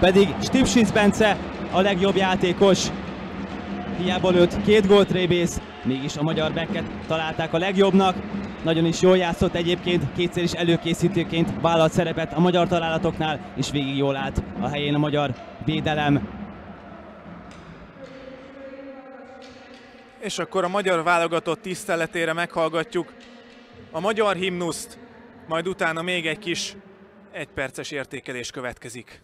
pedig Stipsic Bence a legjobb játékos. Hiába lőtt 2 gólt Révész, mégis a magyar backet találták a legjobbnak. nagyon is jól játszott egyébként, kétszer is előkészítőként vállalt szerepet a magyar találatoknál, és végig jól állt a helyén a magyar védelem. És akkor a magyar válogatott tiszteletére meghallgatjuk a magyar himnuszt, majd utána még egy kis egyperces értékelés következik.